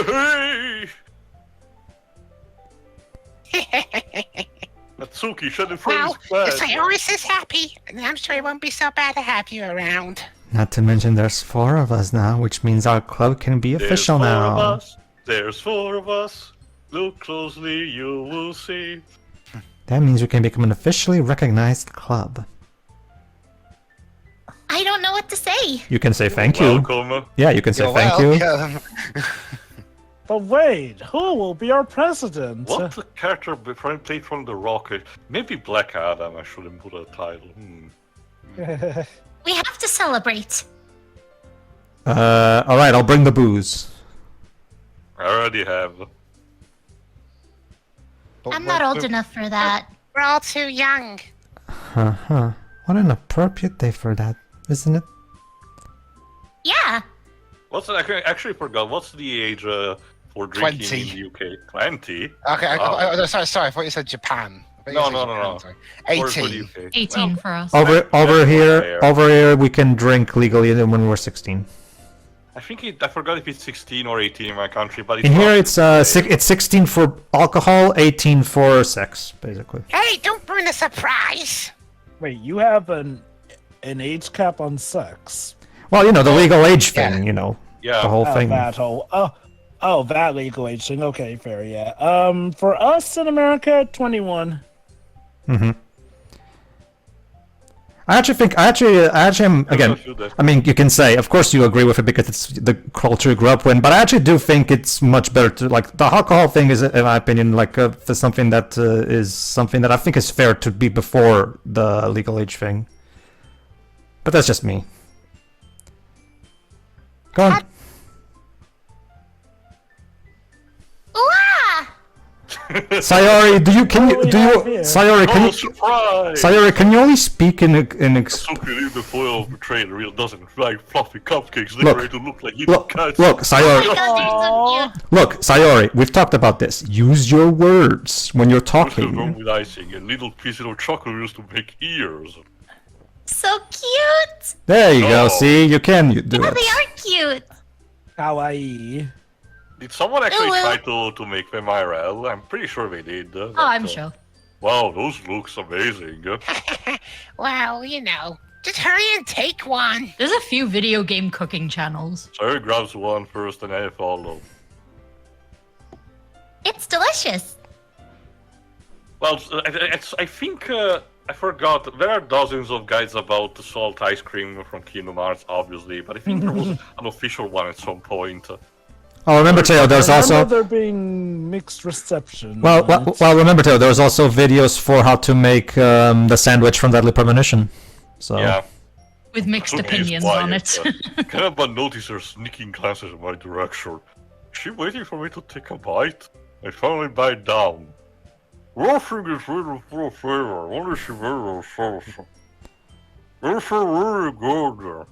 Natsuki, shut it Well, from his if Sayori is happy, then I'm sure it won't be so bad to have you around. Not to mention there's 4 of us now, which means our club can be official now. There's 4 of us. Look closely, you will see. That means we can become an officially recognized club. I don't know what to say. You can say thank you. Welcome. Yeah, you can say You're thank you. welcome. But wait, who will be our president? What the character played from the Rocket? Maybe Black Adam, I shouldn't put a title. We have to celebrate. Alright, I'll bring the booze. I already have. I'm not old enough for that. We're all too young. Huh. What an appropriate day for that, isn't it? Yeah. I actually forgot. What's the age for drinking 20. in the UK? 20? Okay, Oh. sorry, I thought you said Japan. I thought you No, said no, Japan, no. sorry. Or for the 18. UK. 18 for us. Over fair. here, we can drink legally when we're 16. I think I forgot if it's 16 or 18 in my country, but it's In here, not- it's 16 for alcohol, 18 for sex, basically. Hey, don't ruin the surprise. Wait, you have an age cap on sex? Well, you know, the legal age thing, you know. Yeah. The whole thing. That whole that legal age thing. Okay, fair, yeah. For us in America, 21. Mm-hmm. I actually am, again, I mean, you can say, of course you agree with it because it's the culture you grew up with, but I actually do think it's much better to, like, the alcohol thing is, in my opinion, like, something that is something that I think is fair to be before the legal age thing. But that's just me. Go on. Sayori, Sayori, can you only speak in Natsuki leave the foil of betrayal real doesn't like fluffy cupcakes decorated to look like little cats. Look, Sayori. Look, Sayori, we've talked about this. Use your words when you're talking. Wrong with icing and little pieces of chocolate used to make ears. So cute! There you go, see? You can do Yeah, it. they are cute! Kawaii. Did someone actually try to make them IRL? I'm pretty sure they did. Oh, I'm sure. Wow, those looks amazing. Well, just hurry and take one. There's a few video game cooking channels. Sarah grabs one first and I follow. It's delicious. Well, I think I forgot. There are dozens of guides about the salt ice cream from Kingdom Hearts, obviously, but I think there was an official one at some point. Oh, remember, Teo, there's also... there being mixed reception. Well, remember, Teo, there's also videos for how to make the sandwich from Deadly Premonition. So... Yeah. With mixed opinions on it. Cannot notice her sneaking glances in my direction. Is she waiting for me to take a bite? I finally bite down. Roasting is really full of flavor, only she very sauce. It's really good.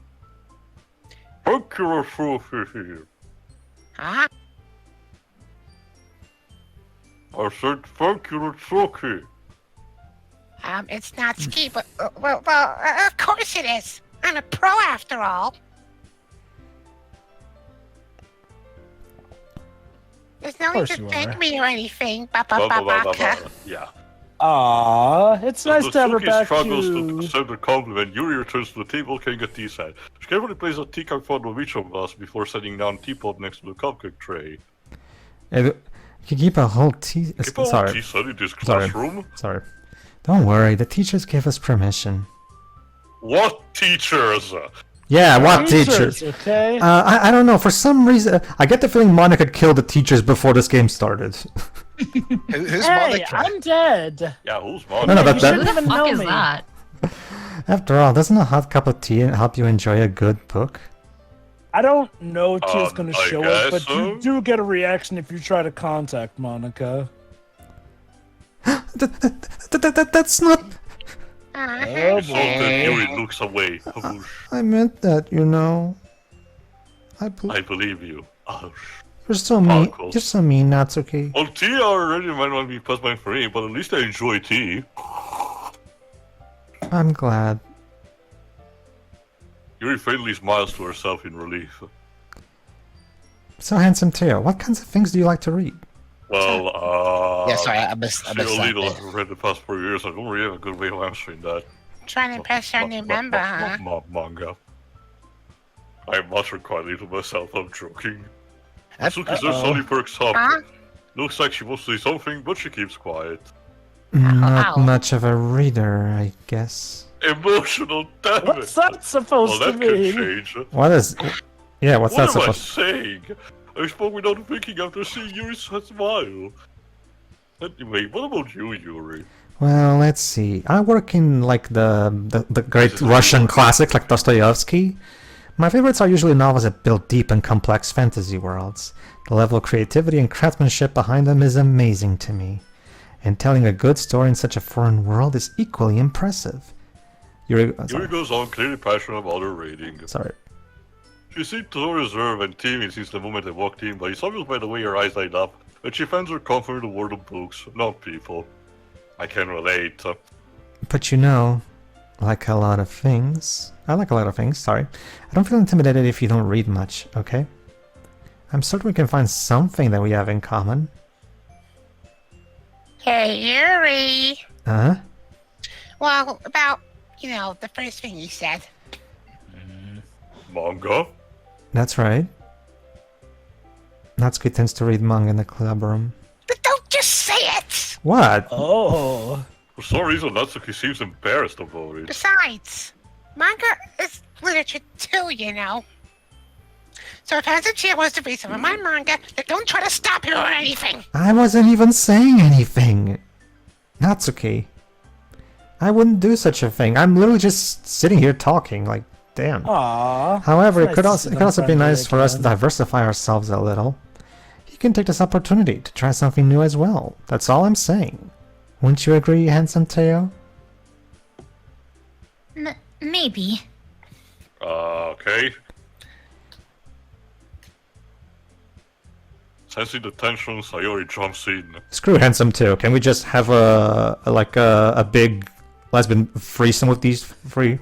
Thank you, Sophie. Huh? I said thank you, Sophie. It's not ski, but, well, of course it is. I'm a pro after all. There's no need to thank me or anything. Yeah. Aww, it's nice to have her back struggles too. to accept the compliment. Yuri returns to the table carrying a tea set. She carefully places a teacup for of each of us before setting down a teapot next to the cupcake tray. You keep a whole tea... Keep a whole tea set in this classroom? Sorry. Don't worry, the teachers gave us permission. What teachers? Yeah, what teachers? Okay. I don't know, for some reason... I get the feeling Monika killed the teachers before this game started. Who's Hey, Monika? I'm dead. Yeah, who's Monika? No, but You that... shouldn't even know me. that? After all, doesn't a hot cup of tea help you enjoy a good book? I don't know if Tia's gonna I show up, guess but you do get a reaction if you try to contact Monika. That's not... Oh Insulted, boy. Yuri looks away. I meant that, you know. I believe you. You're so mean. Marcos. You're so mean, Natsuki. Well, tea already might not be past my frame, but at least I enjoy tea. I'm glad. Yuri faintly smiles to herself in relief. So, handsome Teo, what kinds of things do you like to read? Well, Yeah, sorry, I missed see that a little bit. I've read the past 4 years. I don't really have a good way of answering that. Trying to impress your new member, huh? Manga. I muttered quietly to myself, I'm joking. Natsuki's only perks up. Huh? Looks like she wants to say something, but she keeps quiet. Not much of a reader, I guess. Emotional damage! What's that supposed Well, to that could mean? change. What is... Yeah, what's that What am I supposed... saying? I spoke without thinking after seeing Yuri's smile. Anyway, what about you, Yuri? Well, let's see. I work in, like, the great Russian classic, like Dostoevsky. My favorites are usually novels that build deep and complex fantasy worlds. The level of creativity and craftsmanship behind them is amazing to me. And telling a good story in such a foreign world is equally impressive. Yuri goes on, clearly passionate about her reading. Sorry. She seemed so reserved and timid since the moment I walked in, but it's obvious by the way her eyes light up that she finds her comfort in the world of books, not people. I can relate. But you know, like a lot of things... I like a lot of things, sorry. I don't feel intimidated if you don't read much, okay? I'm certain we can find something that we have in common. Hey, Yuri. Huh? Well, about, the first thing you said. Manga? That's right. Natsuki tends to read manga in the club room. But don't just say it! What? Oh. For some reason, Natsuki seems embarrassed about it. Besides, manga is literature too, you know. So if Hansen wants to read some of my manga, then don't try to stop him or anything. I wasn't even saying anything. Natsuki. I wouldn't do such a thing. I'm literally just sitting here talking, like, damn. Aww. However, It's it could nice to also be see them nice for us to friendly diversify ourselves a little. you can take this opportunity to try something new as well. That's all I'm saying. Wouldn't you agree, handsome Teo? Maybe. Okay. Sensing the tension, Sayori jumps in. Screw handsome Teo. Can we just have a big lesbian threesome with these three?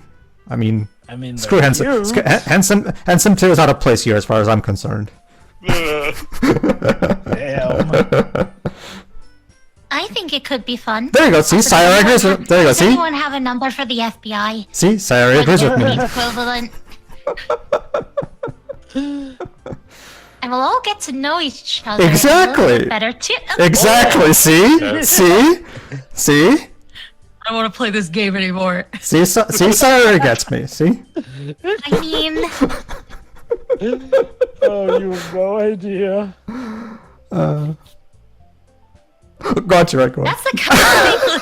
I mean screw handsome. Handsome Teo is out of place here as far as I'm concerned. Damn. I think it could be fun. There you go. See, Sayori agrees with. There you go. Does See. anyone have a number for the FBI? See, Sayori agrees with me. Equivalent. And we'll all get to know each other a Exactly. little better too. Exactly. See. See. I don't want to play this game anymore. See, Sayori gets me. See. I mean, Oh, you have no idea. Gotcha, right, go on. that's the kind of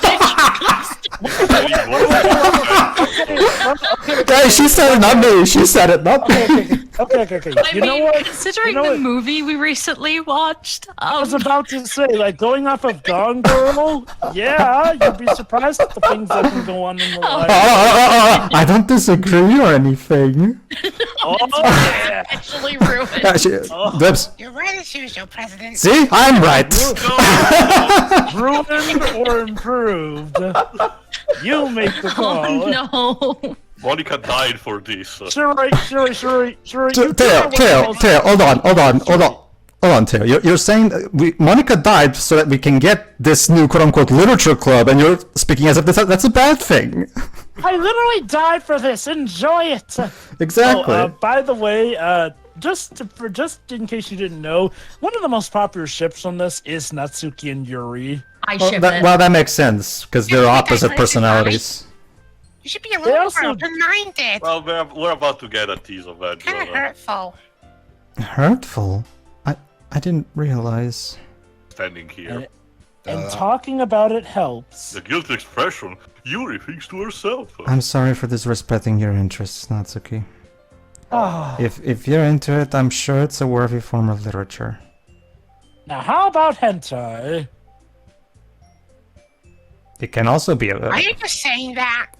Guys, she said it, not me. She said it, not me. Okay. I mean, considering the movie we recently watched, I was about to say, like, going off of Gone Girl, yeah, you'd be surprised at the things that can go on in the life. I don't disagree or anything. Yeah. actually ruined. Dibs. You're right as usual, President. See, I'm right. Ruined or improved? You make the call. Oh no. Monika died for this. Sure. Tail, hold on, Tail. You're saying Monika died so that we can get this new quote-unquote literature club, and you're speaking as if that's a bad thing. I literally died for this. Enjoy it. Exactly. Oh, by the way, just in case you didn't know, one of the most popular ships on this is Natsuki and Yuri. I ship it. Well, that makes sense because they're opposite personalities. You should be a little more open-minded. Well, we're about to get a tease of that. Kind of hurtful. Hurtful? I didn't realize. Standing here. And talking about it helps. The guilty expression. Yuri thinks to herself. I'm sorry for disrespecting your interests, Natsuki. Ah. If you're into it, I'm sure it's a worthy form of literature. Now, how about hentai? It can also be Are you just saying that?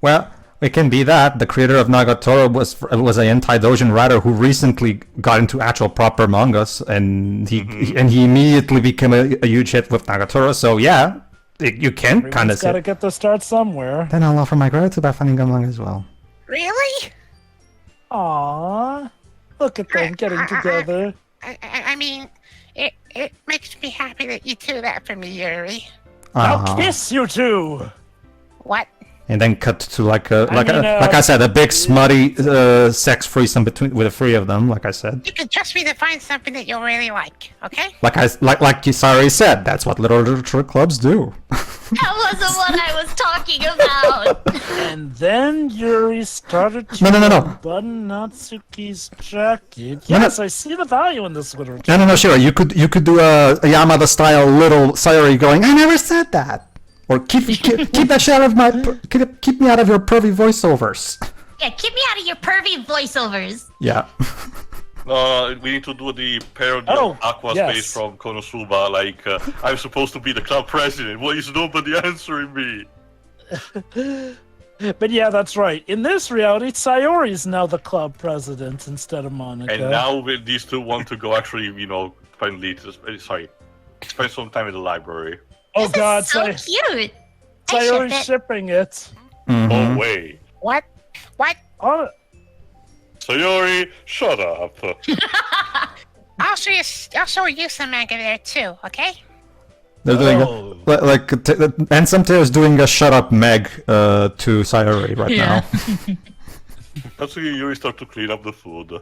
Well, it can be that. The creator of Nagatoro was a hentai writer who recently got into actual proper mangas, and he immediately became a huge hit with Nagatoro. So yeah, you can kind of. Gotta get the start somewhere. Then I'll offer my gratitude by finding a manga as well. Really? Aww, look at them getting together. I mean, it makes me happy that you do that for me, Yuri. I'll kiss you two. What? And then cut to like I said, a big smutty sex threesome with the three of them. Like I said. You can trust me to find something that you'll really like. Okay? Like Kisari said, that's what literature clubs do. That wasn't what I was talking about. And then Yuri started to button Natsuki's jacket. Yes, I see the value in this literature. No, sure. You could do a Yamada style little Sayori going, I never said that. Or keep that shit out of my keep me out of your pervy voiceovers. Yeah, keep me out of your pervy voiceovers. Yeah. We need to do the parody of Aquaspace from Konosuba, like, I'm supposed to be the club president, why is nobody answering me? But yeah, that's right. In this reality, Sayori is now the club president instead of Monika. And now these two want to go actually, spend some time in the library. Oh god, so cute. Sayori's shipping it. Mm-hmm. Oh wait. What? Oh. Sayori, shut up. I'll show you some manga there too, okay? They're doing and Samteo is doing a shut up Meg to Sayori right now. That's when Yuri start to clean up the food.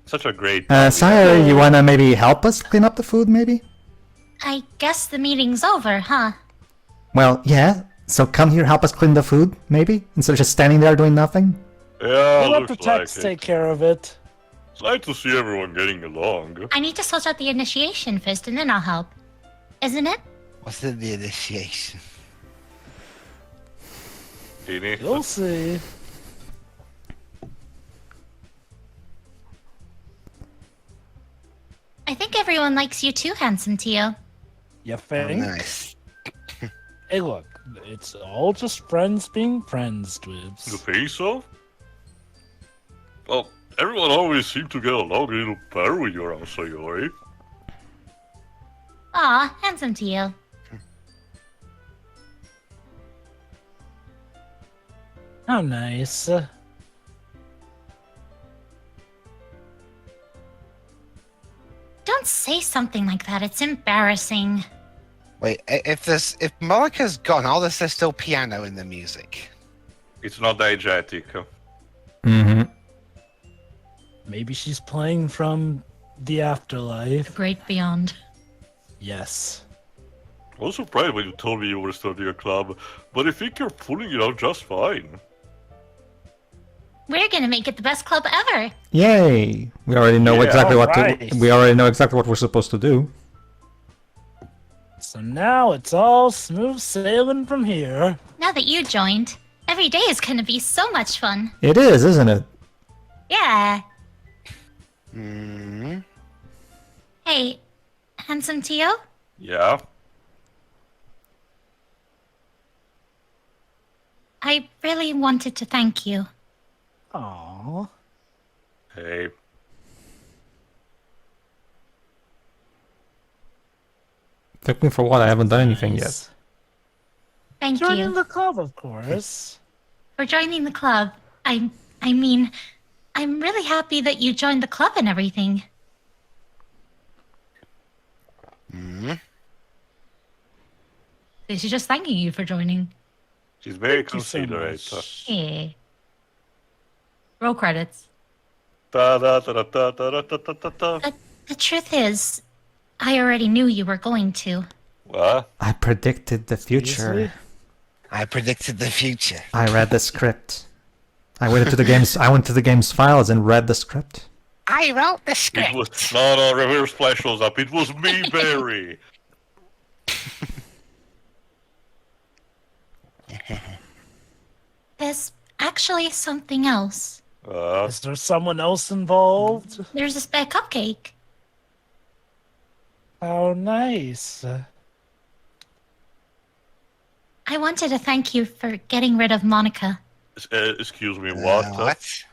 Such a great. Sayori, you wanna maybe help us clean up the food, maybe? I guess the meeting's over, huh? Well, yeah. So come here, help us clean the food, maybe, instead of just standing there doing nothing. Yeah, we'll let the text take care of it. It's nice to see everyone getting along. I need to sort out the initiation first, and then I'll help. Isn't it? What's the initiation? You'll see. everyone likes you too, handsome Tio. You think? Nice. Hey, look, it's all just friends being friends, Dwibs. You think so? Well, everyone always seemed to get along a little better when you're around Sayori. Aw, handsome Tio. How nice. Don't say something like that. It's embarrassing. Wait, if Monika's gone, all this is still piano in the music. It's not diegetic. Mm-hmm. Maybe she's playing from the afterlife. The great beyond. Yes. I was surprised when you told me you were starting a club, but I think you're pulling it out just fine. We're gonna make it the best club ever. Yay! We already know exactly what to. We already know exactly what we're supposed to do. So now it's all smooth sailing from here. Now that you joined, every day is gonna be so much fun. It is, isn't it? Yeah. Hmm. Hey, handsome Tio? Yeah? I really wanted to thank you. Aww. Hey. Took me for what? I haven't done anything yet. Thank Joining you. the club, of course. For joining the club. I mean, I'm really happy that you joined the club and everything. Hmm. She's just thanking you for joining. She's very Thank you so considerate. much. Yeah. Roll credits. Da-da-da-da-da-da-da-da-da. The truth is, I already knew you were going to. What? I predicted the future. Seriously? I predicted the future. I read the script. I went to the games. I went to the game's files and read the script. I wrote the It script. was no, reverse flash shows up. It was me, Barry. There's actually something else. Is there someone else involved? There's a spare cupcake. How nice. I wanted to thank you for getting rid of Monika. Excuse me, what? What?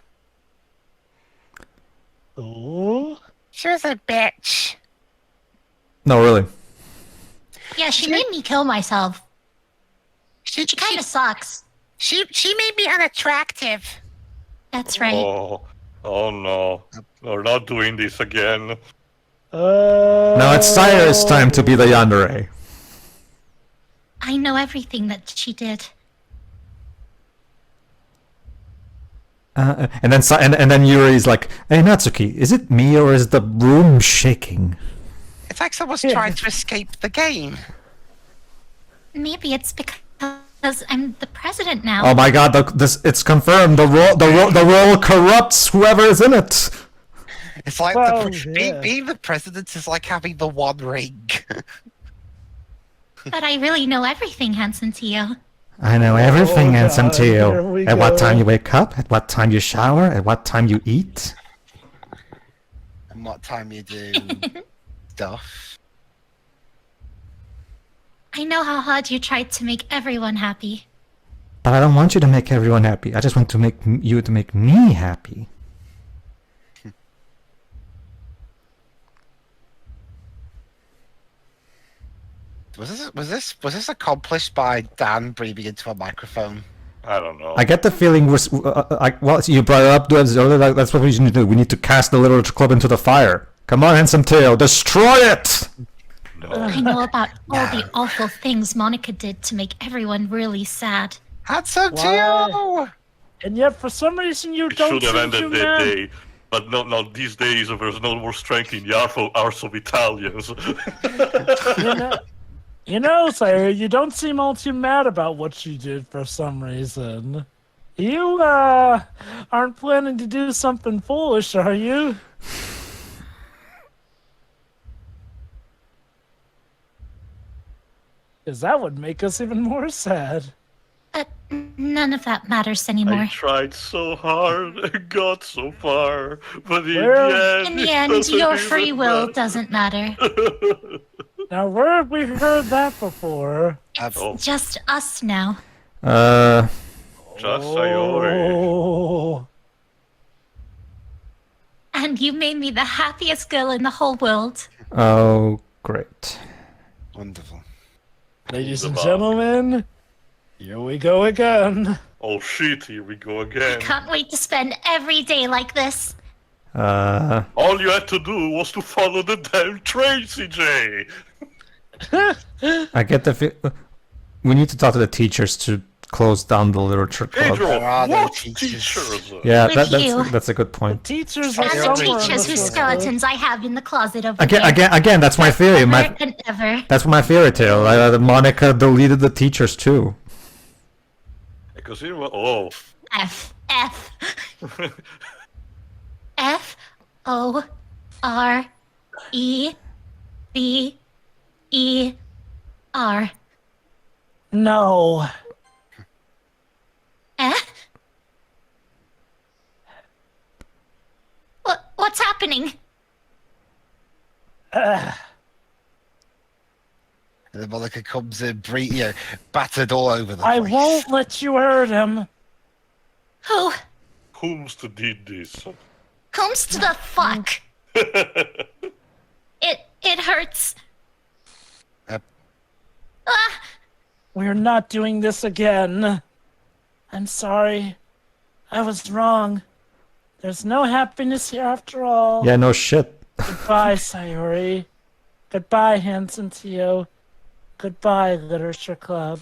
Ooh. She was a bitch. No, really. Yeah, she made me kill myself. She Kind of sucks. She made me unattractive. That's right. Oh no. We're not doing this again. Now it's Sire's time to be the yandere. I know everything that she did. And then Yuri's like, "Hey Natsuki, is it me or is the room shaking?" It's like someone's trying to escape the game. Maybe it's because I'm the president now. Oh my God! It's confirmed. The role corrupts whoever is in it. It's like Well, being the president is like having the one ring. But I really know everything, handsome Tio. I know everything, handsome God, here Tio. we At what go. time you wake up, at what time you shower, at what time you eat. And what time you do stuff. I know how hard you tried to make everyone happy. But I don't want you to make everyone happy. I just want to make you to make me happy. Was this accomplished by Dan breathing into a microphone? I don't know. I get the feeling well, you brought it up. That's what we need to do. We need to cast the literature club into the fire. Come on, handsome Tio, destroy it! I know about all the awful things Monika did to make everyone really sad. Handsome Why? Tio! And yet, for some reason, you It don't should have seem ended to, that man. day. But no, these days there's no more strength in the arts of Italians. You know, Sire, you don't seem all too mad about what she did for some reason. You, aren't planning to do something foolish, are you? Because that would make us even more sad. None of that matters anymore. I tried so hard and got so far, but in In the the end, end, your free will doesn't matter. Now, where have we heard that before? It's just us now. Just Sayori. Oh. And you made me the happiest girl in the whole world. Oh, great. Wonderful. Ladies and gentlemen, here we go again. Oh shit, here we go again. Can't wait to spend every day like this. All you had to do was to follow the damn train, CJ. I get the we need to talk to the teachers to close down the literature club. Pedro, are the what teachers? teachers? Yeah, With you. that's a good point. Teachers And are the somewhere in teachers this whose world. skeletons I have in the closet over Again, that's my theory. Ever and ever. That's my fairy tale. Monica deleted the teachers too. Because it was, oh. F. F-O-R-E-B-E-R. No. What's happening? The Monica comes in, battered all over the I place. won't let you hurt him. Who? Whom's did this? Comes to the fuck. It hurts. We're not doing this again. I'm sorry. I was wrong. There's no happiness here after all. Yeah, no shit. Goodbye, Sayori. Goodbye, Hanson Tio. Goodbye, Literature Club.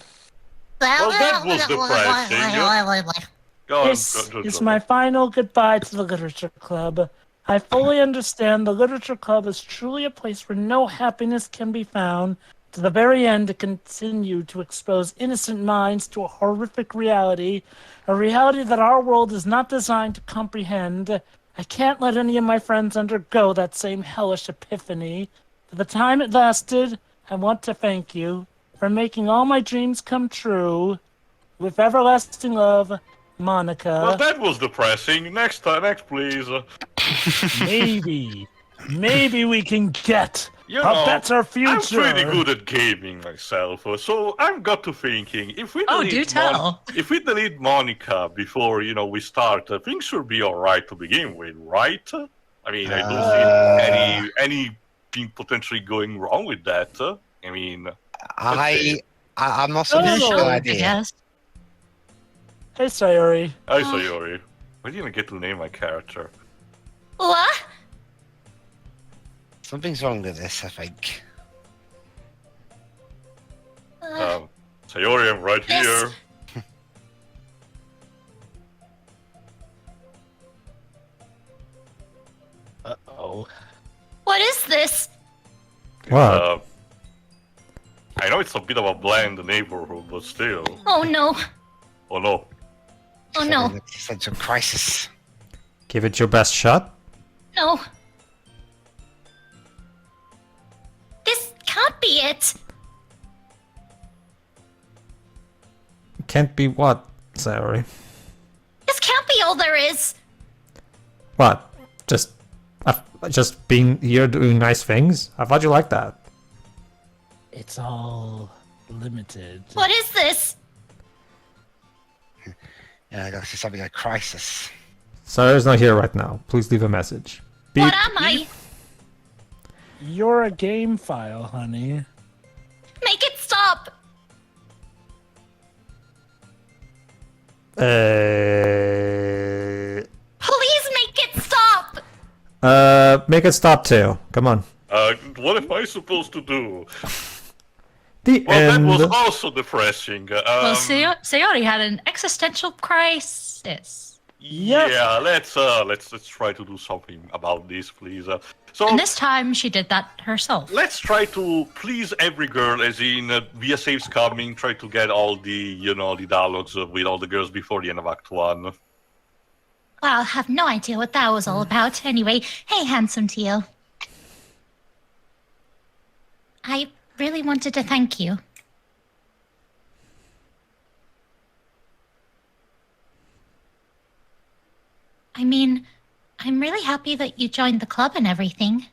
Well, that was depressing. Go on, This go, is my final goodbye to the Literature Club. I fully understand the Literature Club is truly a place where no happiness can be found, to the very end to continue to expose innocent minds to a horrific reality, a reality that our world is not designed to comprehend. I can't let any of my friends undergo that same hellish epiphany. For the time it lasted, I want to thank you for making all my dreams come true. With everlasting love, Monica. Well, that was depressing. Next please. Maybe we can get You a know, better future. I'm pretty good at gaming myself, so I've got to thinking if we if we delete Monica before we start, things should be all right to begin with, right? I mean, I don't see anything potentially going wrong with that. I mean, I'm not so sure. Idea. Hey, Sayori. Hi, Sayori. I didn't get to name my character. What? Something's wrong with this, I think. Sayori, I'm right here. Uh-oh. What is this? What? I know it's a bit of a bland neighborhood, but still. Oh no. Oh no. Oh no. Existential crisis. Give it your best shot. No. This can't be it. Can't be what, Sayori? This can't be all there is. What? Just being here doing nice things? I thought you liked that. It's all limited. What is this? Yeah, I guess it's having a crisis. Sayori's not here right now. Please leave a message. What am I? You're a game file, honey. Make it stop. Please make it stop. Make it stop too. Come on. What am I supposed to do? The end. That was also depressing. Well, Sayori had an existential crisis. Yeah, let's try to do something about this, please. And this time she did that herself. Let's try to please every girl, as in via saves coming, try to get all the the dialogues with all the girls before the end of Act 1. Well, I have no idea what that was all about. Anyway, hey, handsome Tio. I really wanted to thank you. I mean, I'm really happy that you joined the club and everything.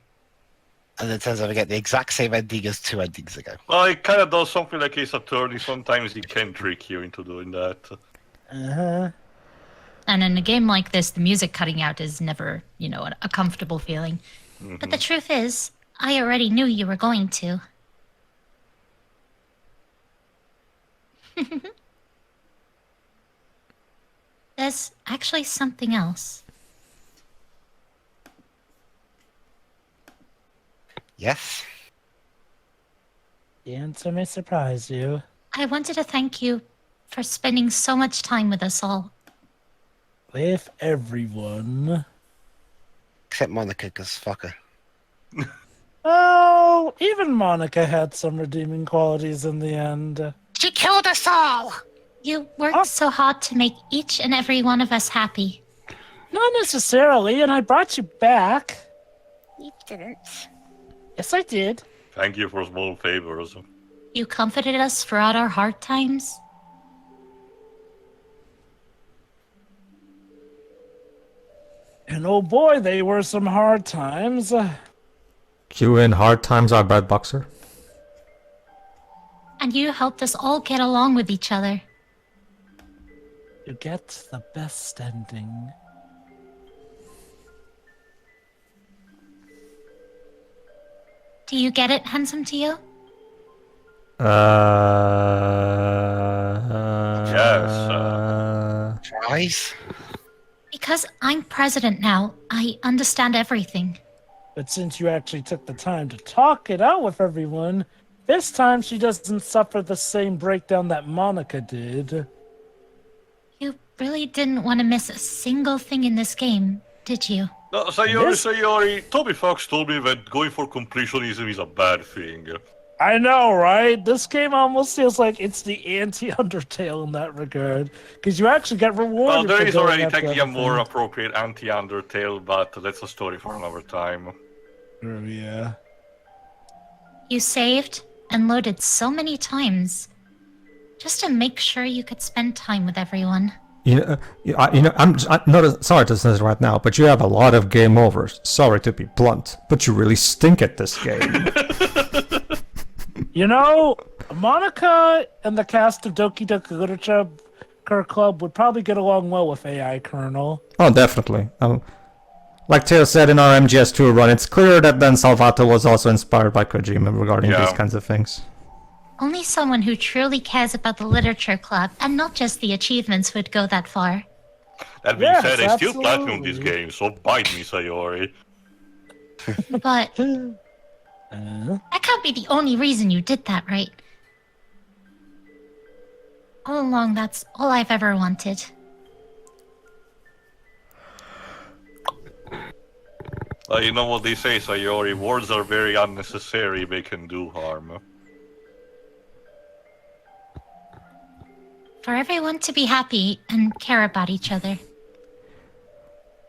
And it turns out we get the exact same ending as 2 endings ago. Well, it kind of does something like Ace Attorney. Sometimes he can trick you into doing that. Uh-huh. And in a game like this, the music cutting out is never, a comfortable feeling. Mm-hmm. But the truth is, I already knew you were going to. There's actually something else. Yes? The answer may surprise you. I wanted to thank you for spending so much time with us all. With everyone. Except Monika, because fuck her. Oh, even Monika had some redeeming qualities in the end. She killed us all! You worked so hard to make each and every one of us happy. Not necessarily, and I brought you back. You didn't. Yes, I did. Thank you for small favors. You comforted us throughout our hard times. And oh boy, they were some hard times. You in hard times are bad boxer. And you helped us all get along with each other. You get the best ending. Do you get it, handsome Tio? Yes. Tries? Because I'm president now, I understand everything. But since you actually took the time to talk it out with everyone, this time she doesn't suffer the same breakdown that Monika did. You really didn't want to miss a single thing in this game, did you? No, Sayori, Toby Fox told me that going for completionism is a bad thing. I know, right? This game almost feels like it's the anti-Undertale in that regard. Because you actually get rewarded. Well, there for is going already after technically a more everything. appropriate anti-Undertale, but that's a story for another time. Oh, yeah. You saved and loaded so many times just to make sure you could spend time with everyone. I'm not sorry to say this right now, but you have a lot of game overs. Sorry to be blunt, but you really stink at this game. You know, Monika and the cast of Doki Doki Literature Club would probably get along well with AI Colonel. Oh, definitely. Like Teo said in our MGS2 run, it's clear that Dan Salvato was also inspired by Kojima regarding these kinds of things. Only someone who truly cares about the literature club and not just the achievements would go that far. That being said, I still platinum this game, so bite me, Sayori. But that can't be the only reason you did that, right? All along, that's all I've ever wanted. You know what they say, Sayori, words are very unnecessary, they can do harm. For everyone to be happy and care about each other.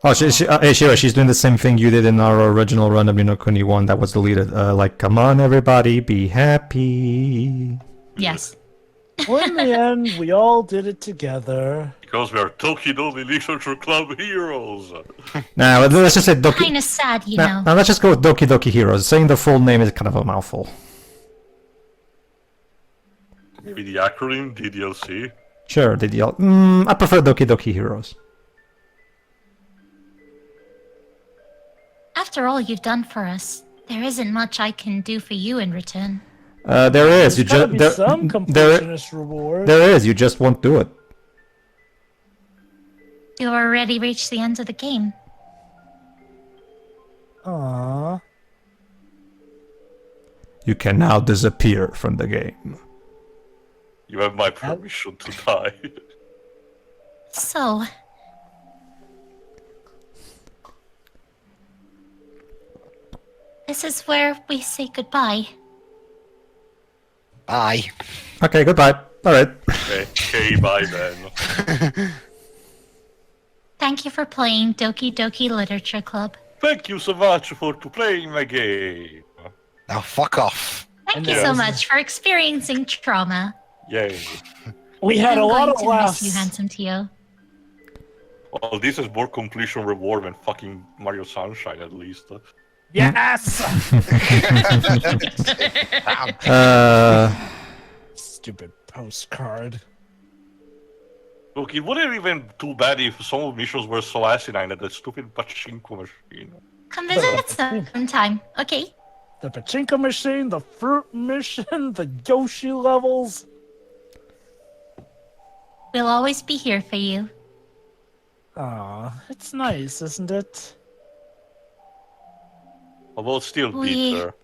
Oh, she's doing the same thing you did in our original run of Ni no Kuni 1 that was deleted. Like, come on everybody, be happy. Yes. Well, in the end, we all did it together. Because we are Tokido Literature Club heroes. Now, let's just say Doki... Kinda sad, you know. Now, let's just go with Doki Doki Heroes. Saying the full name is kind of a mouthful. Maybe the acronym, DDLC? Sure, DDL. I prefer Doki Doki Heroes. After all you've done for us, there isn't much I can do for you in return. There is. You There's gotta just be some completionist reward. There is. You just won't do it. You already reached the end of the game. Aww. You can now disappear from the game. You have my permission to die. So... this is where we say goodbye. Bye. Okay, goodbye. Alright. Okay, bye then. Thank you for playing Doki Doki Literature Club. Thank you so much for playing my game. Now fuck off. Thank you so much for experiencing trauma. Yay. We had a lot of I'm going to miss laughs. you, handsome Tio. Well, this is more completion reward than fucking Mario Sunshine, at least. Yes! Stupid postcard. Look, it wouldn't even too bad if some of the missions were so asinine at that stupid pachinko machine. Come visit sometime, okay? The pachinko machine, the fruit mission, the Yoshi levels. We'll always be here for you. Aw, it's nice, isn't it? Although it's still bitter.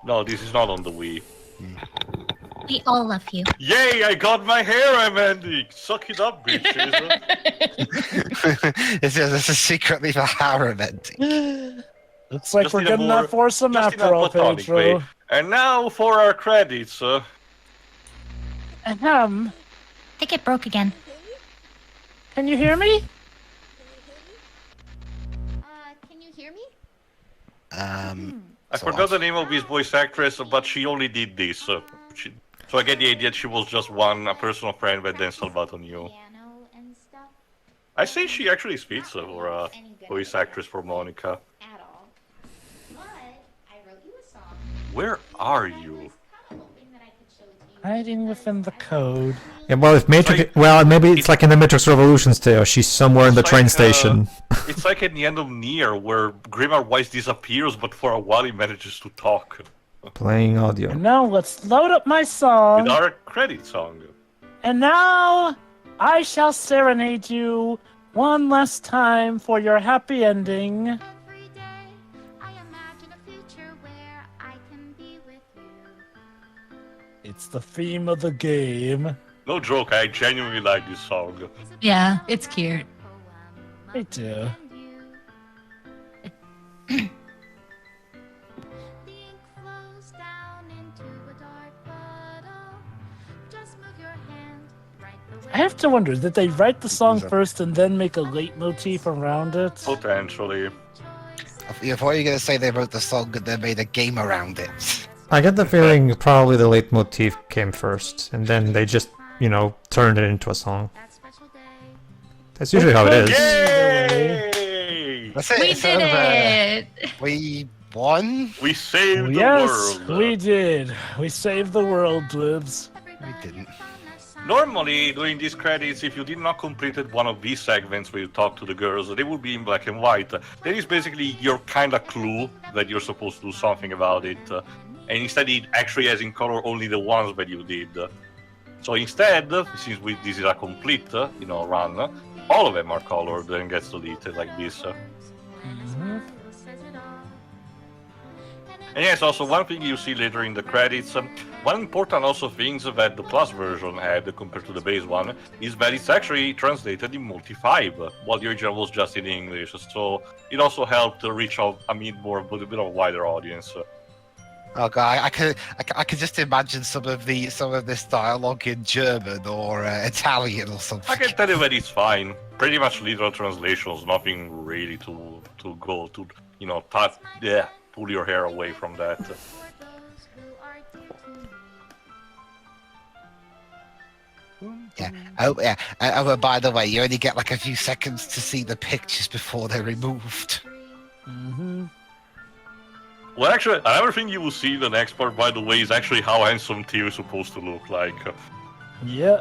No, this is not on the Wii. We all love you. Yay, I got my hair amending! Suck it up, bitches! It's a secretly for harem ending. Looks like we're getting that foursome after all, Pedro. And now for our credits. I think it broke again. Can you hear me? Can you hear me? I forgot the name of his voice actress, but she only did this. So I get the idea she was just a personal friend that then Salvato knew. I think she actually speaks for a voice actress for Monika. Where are you? Hiding within the code. Yeah, well, if Matrix, maybe it's like in the Matrix Revolutions tale. She's somewhere in the train station. It's like at the end of Nier, where Grimar Weiss disappears, but for a while he manages to talk. Playing audio. And now let's load up my song. With our credit song. And now I shall serenade you one last time for your happy ending. It's the theme of the game. No joke, I genuinely like this song. Yeah, it's cute. Me too. I have to wonder, did they write the song first and then make a leitmotif around it? Potentially. I thought you were going to say they wrote the song and then made a game around it. I get the feeling probably the leitmotif came first, and then they just, turned it into a song. That's usually how it is. Yay! That's it. We did it! We won? We saved the Yes, world. we did. We saved the world, Dibs. We didn't. Normally, during these credits, if you did not completed one of these segments where you talk to the girls, they would be in black and white. That is basically your kind of clue that you're supposed to do something about it. And instead, it actually has in color only the ones that you did. So instead, since this is a complete, run, all of them are colored and gets deleted like this. And yes, also one thing you see later in the credits, one important also things that the Plus version had compared to the base one is that it's actually translated in multi-5, while the original was just in English. So it also helped reach out a bit of a wider audience. Oh god, I could just imagine some of this dialogue in German or Italian or something. I can tell you that it's fine. Pretty much literal translations, nothing really to go to, pull your hair away from that. Yeah. Oh, yeah. Oh, by the way, you only get like a few seconds to see the pictures before they're removed. Well, actually, another thing you will see in the next part, by the way, is actually how handsome Theo is supposed to look like. Yeah.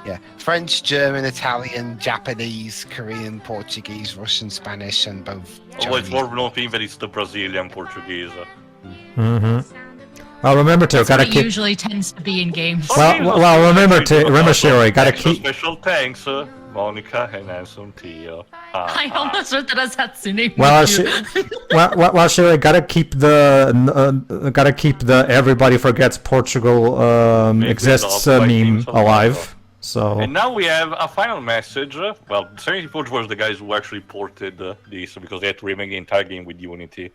Yeah. French, German, Italian, Japanese, Korean, Portuguese, Russian, Spanish, and both Chinese. Well, it's more known thing that it's the Brazilian Portuguese. Well, remember to gotta It keep. usually tends to be in games. Well, remember, Shiro, gotta keep. Special thanks, Monika and handsome Theo. I almost read that as Hatsune. Well, Shiro, gotta keep the everybody forgets Portugal exists meme alive. So. And now we have a final message. Well, Serenity Forge was the guys who actually ported this because they had to remake the entire game with Unity.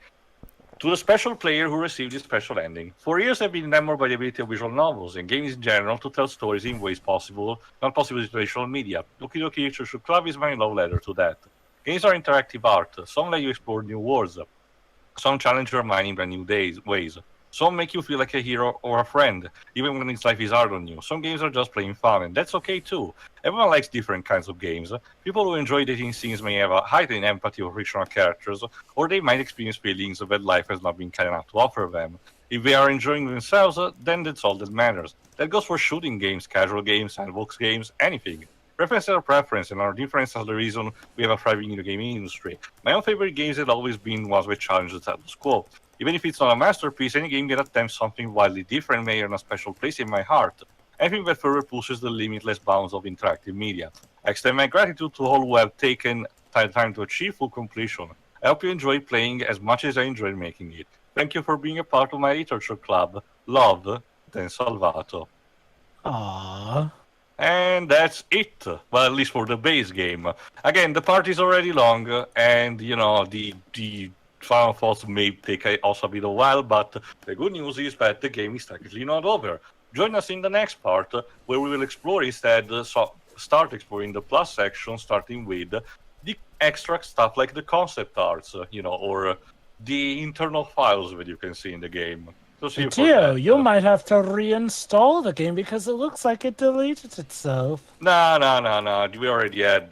To the special player who received this special ending. For years I've been enamored by the ability of visual novels and games in general to tell stories in ways not possible in traditional media. Doki Doki Literature Club is my love letter to that. Games are interactive art. Some let you explore new worlds. Some challenge your mind in brand new ways. Some make you feel like a hero or a friend, even when its life is hard on you. Some games are just plain fun, and that's okay too. Everyone likes different kinds of games. People who enjoy dating scenes may have a heightened empathy for fictional characters, or they might experience feelings that life has not been kind enough to offer them. If they are enjoying themselves, then that's all that matters. That goes for shooting games, casual games, sandbox games, anything. Preferences are preference, and our difference is the reason we have a thriving video gaming industry. My own favorite games have always been ones that challenge the status quo. Even if it's not a masterpiece, any game that attempts something wildly different may earn a special place in my heart. Anything that further pushes the limitless bounds of interactive media. I extend my gratitude to all who have taken time to achieve full completion. I hope you enjoy playing as much as I enjoyed making it. Thank you for being a part of my literature club. Love, Dan Salvato. Aww. And that's it. Well, at least for the base game. Again, the party's already long, and, you know, the final thoughts may take also a bit of a while, but the good news is that the game is technically not over. Join us in the next part, where we will explore instead, start exploring the plus section, starting with the extra stuff like the concept arts, or the internal files that you can see in the game. So see Gio, you might have to reinstall the game because it looks like it deleted itself. No. We already had,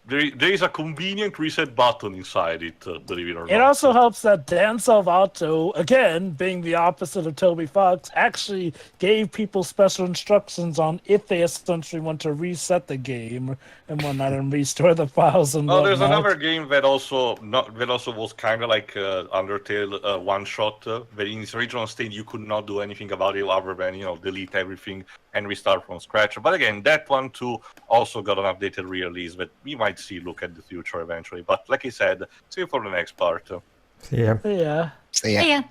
there is a convenient reset button inside it, believe it or not. It also helps that Dan Salvato, again, being the opposite of Toby Fox, actually gave people special instructions on if they essentially want to reset the game and whatnot and restore the files and whatnot. There's another game that also was kind of like Undertale one-shot. That in its original state you could not do anything about it other than delete everything and restart from scratch. But again, that one too also got an updated re-release that we might look at the future eventually. But like I said, see you for the next part. See ya. Yeah. See ya. Yeah.